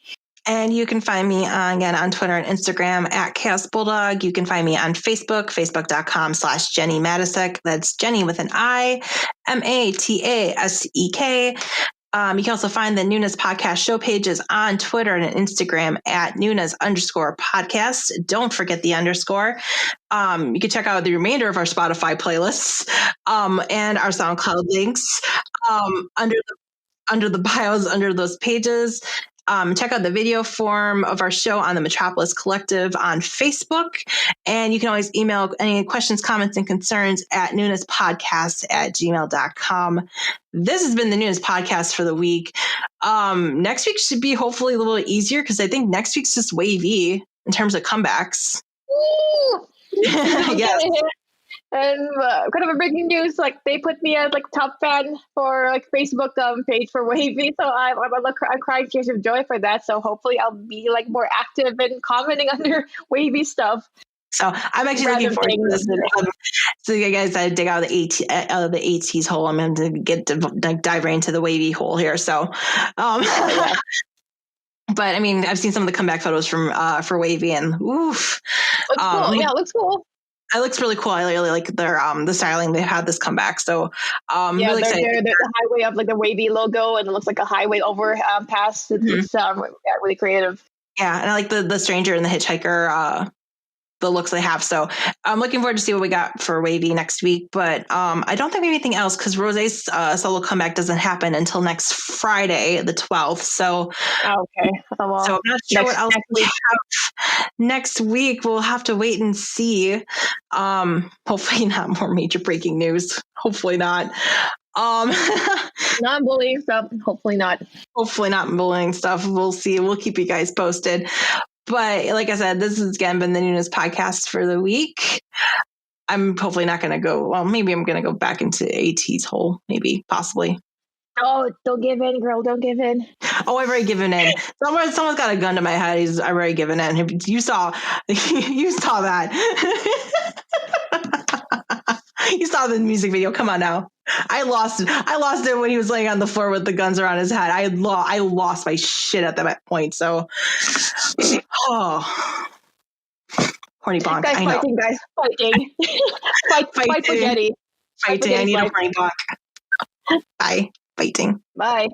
And you can find me again on Twitter and Instagram at Chaos Bulldog. You can find me on Facebook, facebook.com/Jenni Matasek. That's Jenni with an I, Matasek. You can also find the Noonas podcast show pages on Twitter and Instagram at Noonas_podcast. Don't forget the underscore. You can check out the remainder of our Spotify playlists and our SoundCloud links under the bios under those pages. Check out the video form of our show on the Metropolis Collective on Facebook. And you can always email any questions, comments, and concerns at noonaspodcast@gmail.com. This has been the Noonas podcast for the week. Next week should be hopefully a little easier because I think next week's just wavy in terms of comebacks. Yes. And kind of a breaking news, like they put me as like top fan for like Facebook page for Wavy, so I'm crying tears of joy for that. So hopefully I'll be like more active and commenting under Wavy stuff. So I'm actually looking forward to this. So you guys, I dig out of the Ateez hole. I'm going to dive right into the Wavy hole here. So, but I mean, I've seen some of the comeback photos from for Wavy, and oof, looks cool. Yeah, it looks cool. It looks really cool. I really like their the styling. They had this comeback, so really excited. They're the highway of like the Wavy logo, and it looks like a highway overpass. It's really creative. Yeah, and I like the stranger and the hitchhiker. The looks they have. So I'm looking forward to see what we got for Wavy next week. But I don't think we have anything else because Rosé's solo comeback doesn't happen until next Friday, the 12th. So okay. Well, so I'm not sure what else we have next week. We'll have to wait and see. Hopefully not more major breaking news. Hopefully not. Not bullying stuff. Hopefully not. Hopefully not bullying stuff. We'll see. We'll keep you guys posted. But like I said, this has again been the Noonas podcast for the week. I'm hopefully not going to go. Well, maybe I'm going to go back into Ateez hole. Maybe, possibly. Oh, don't give in, girl. Don't give in. Oh, I've already given in. Someone's got a gun to my head. I've already given in. You saw that. You saw the music video. Come on now. I lost it when he was laying on the floor with the guns around his head. I lost my shit at that point. So, horny bonk. Guys, fighting, guys, fighting. Fight for Jenni. Fighting. I need a horny bonk. Bye. Fighting. Bye.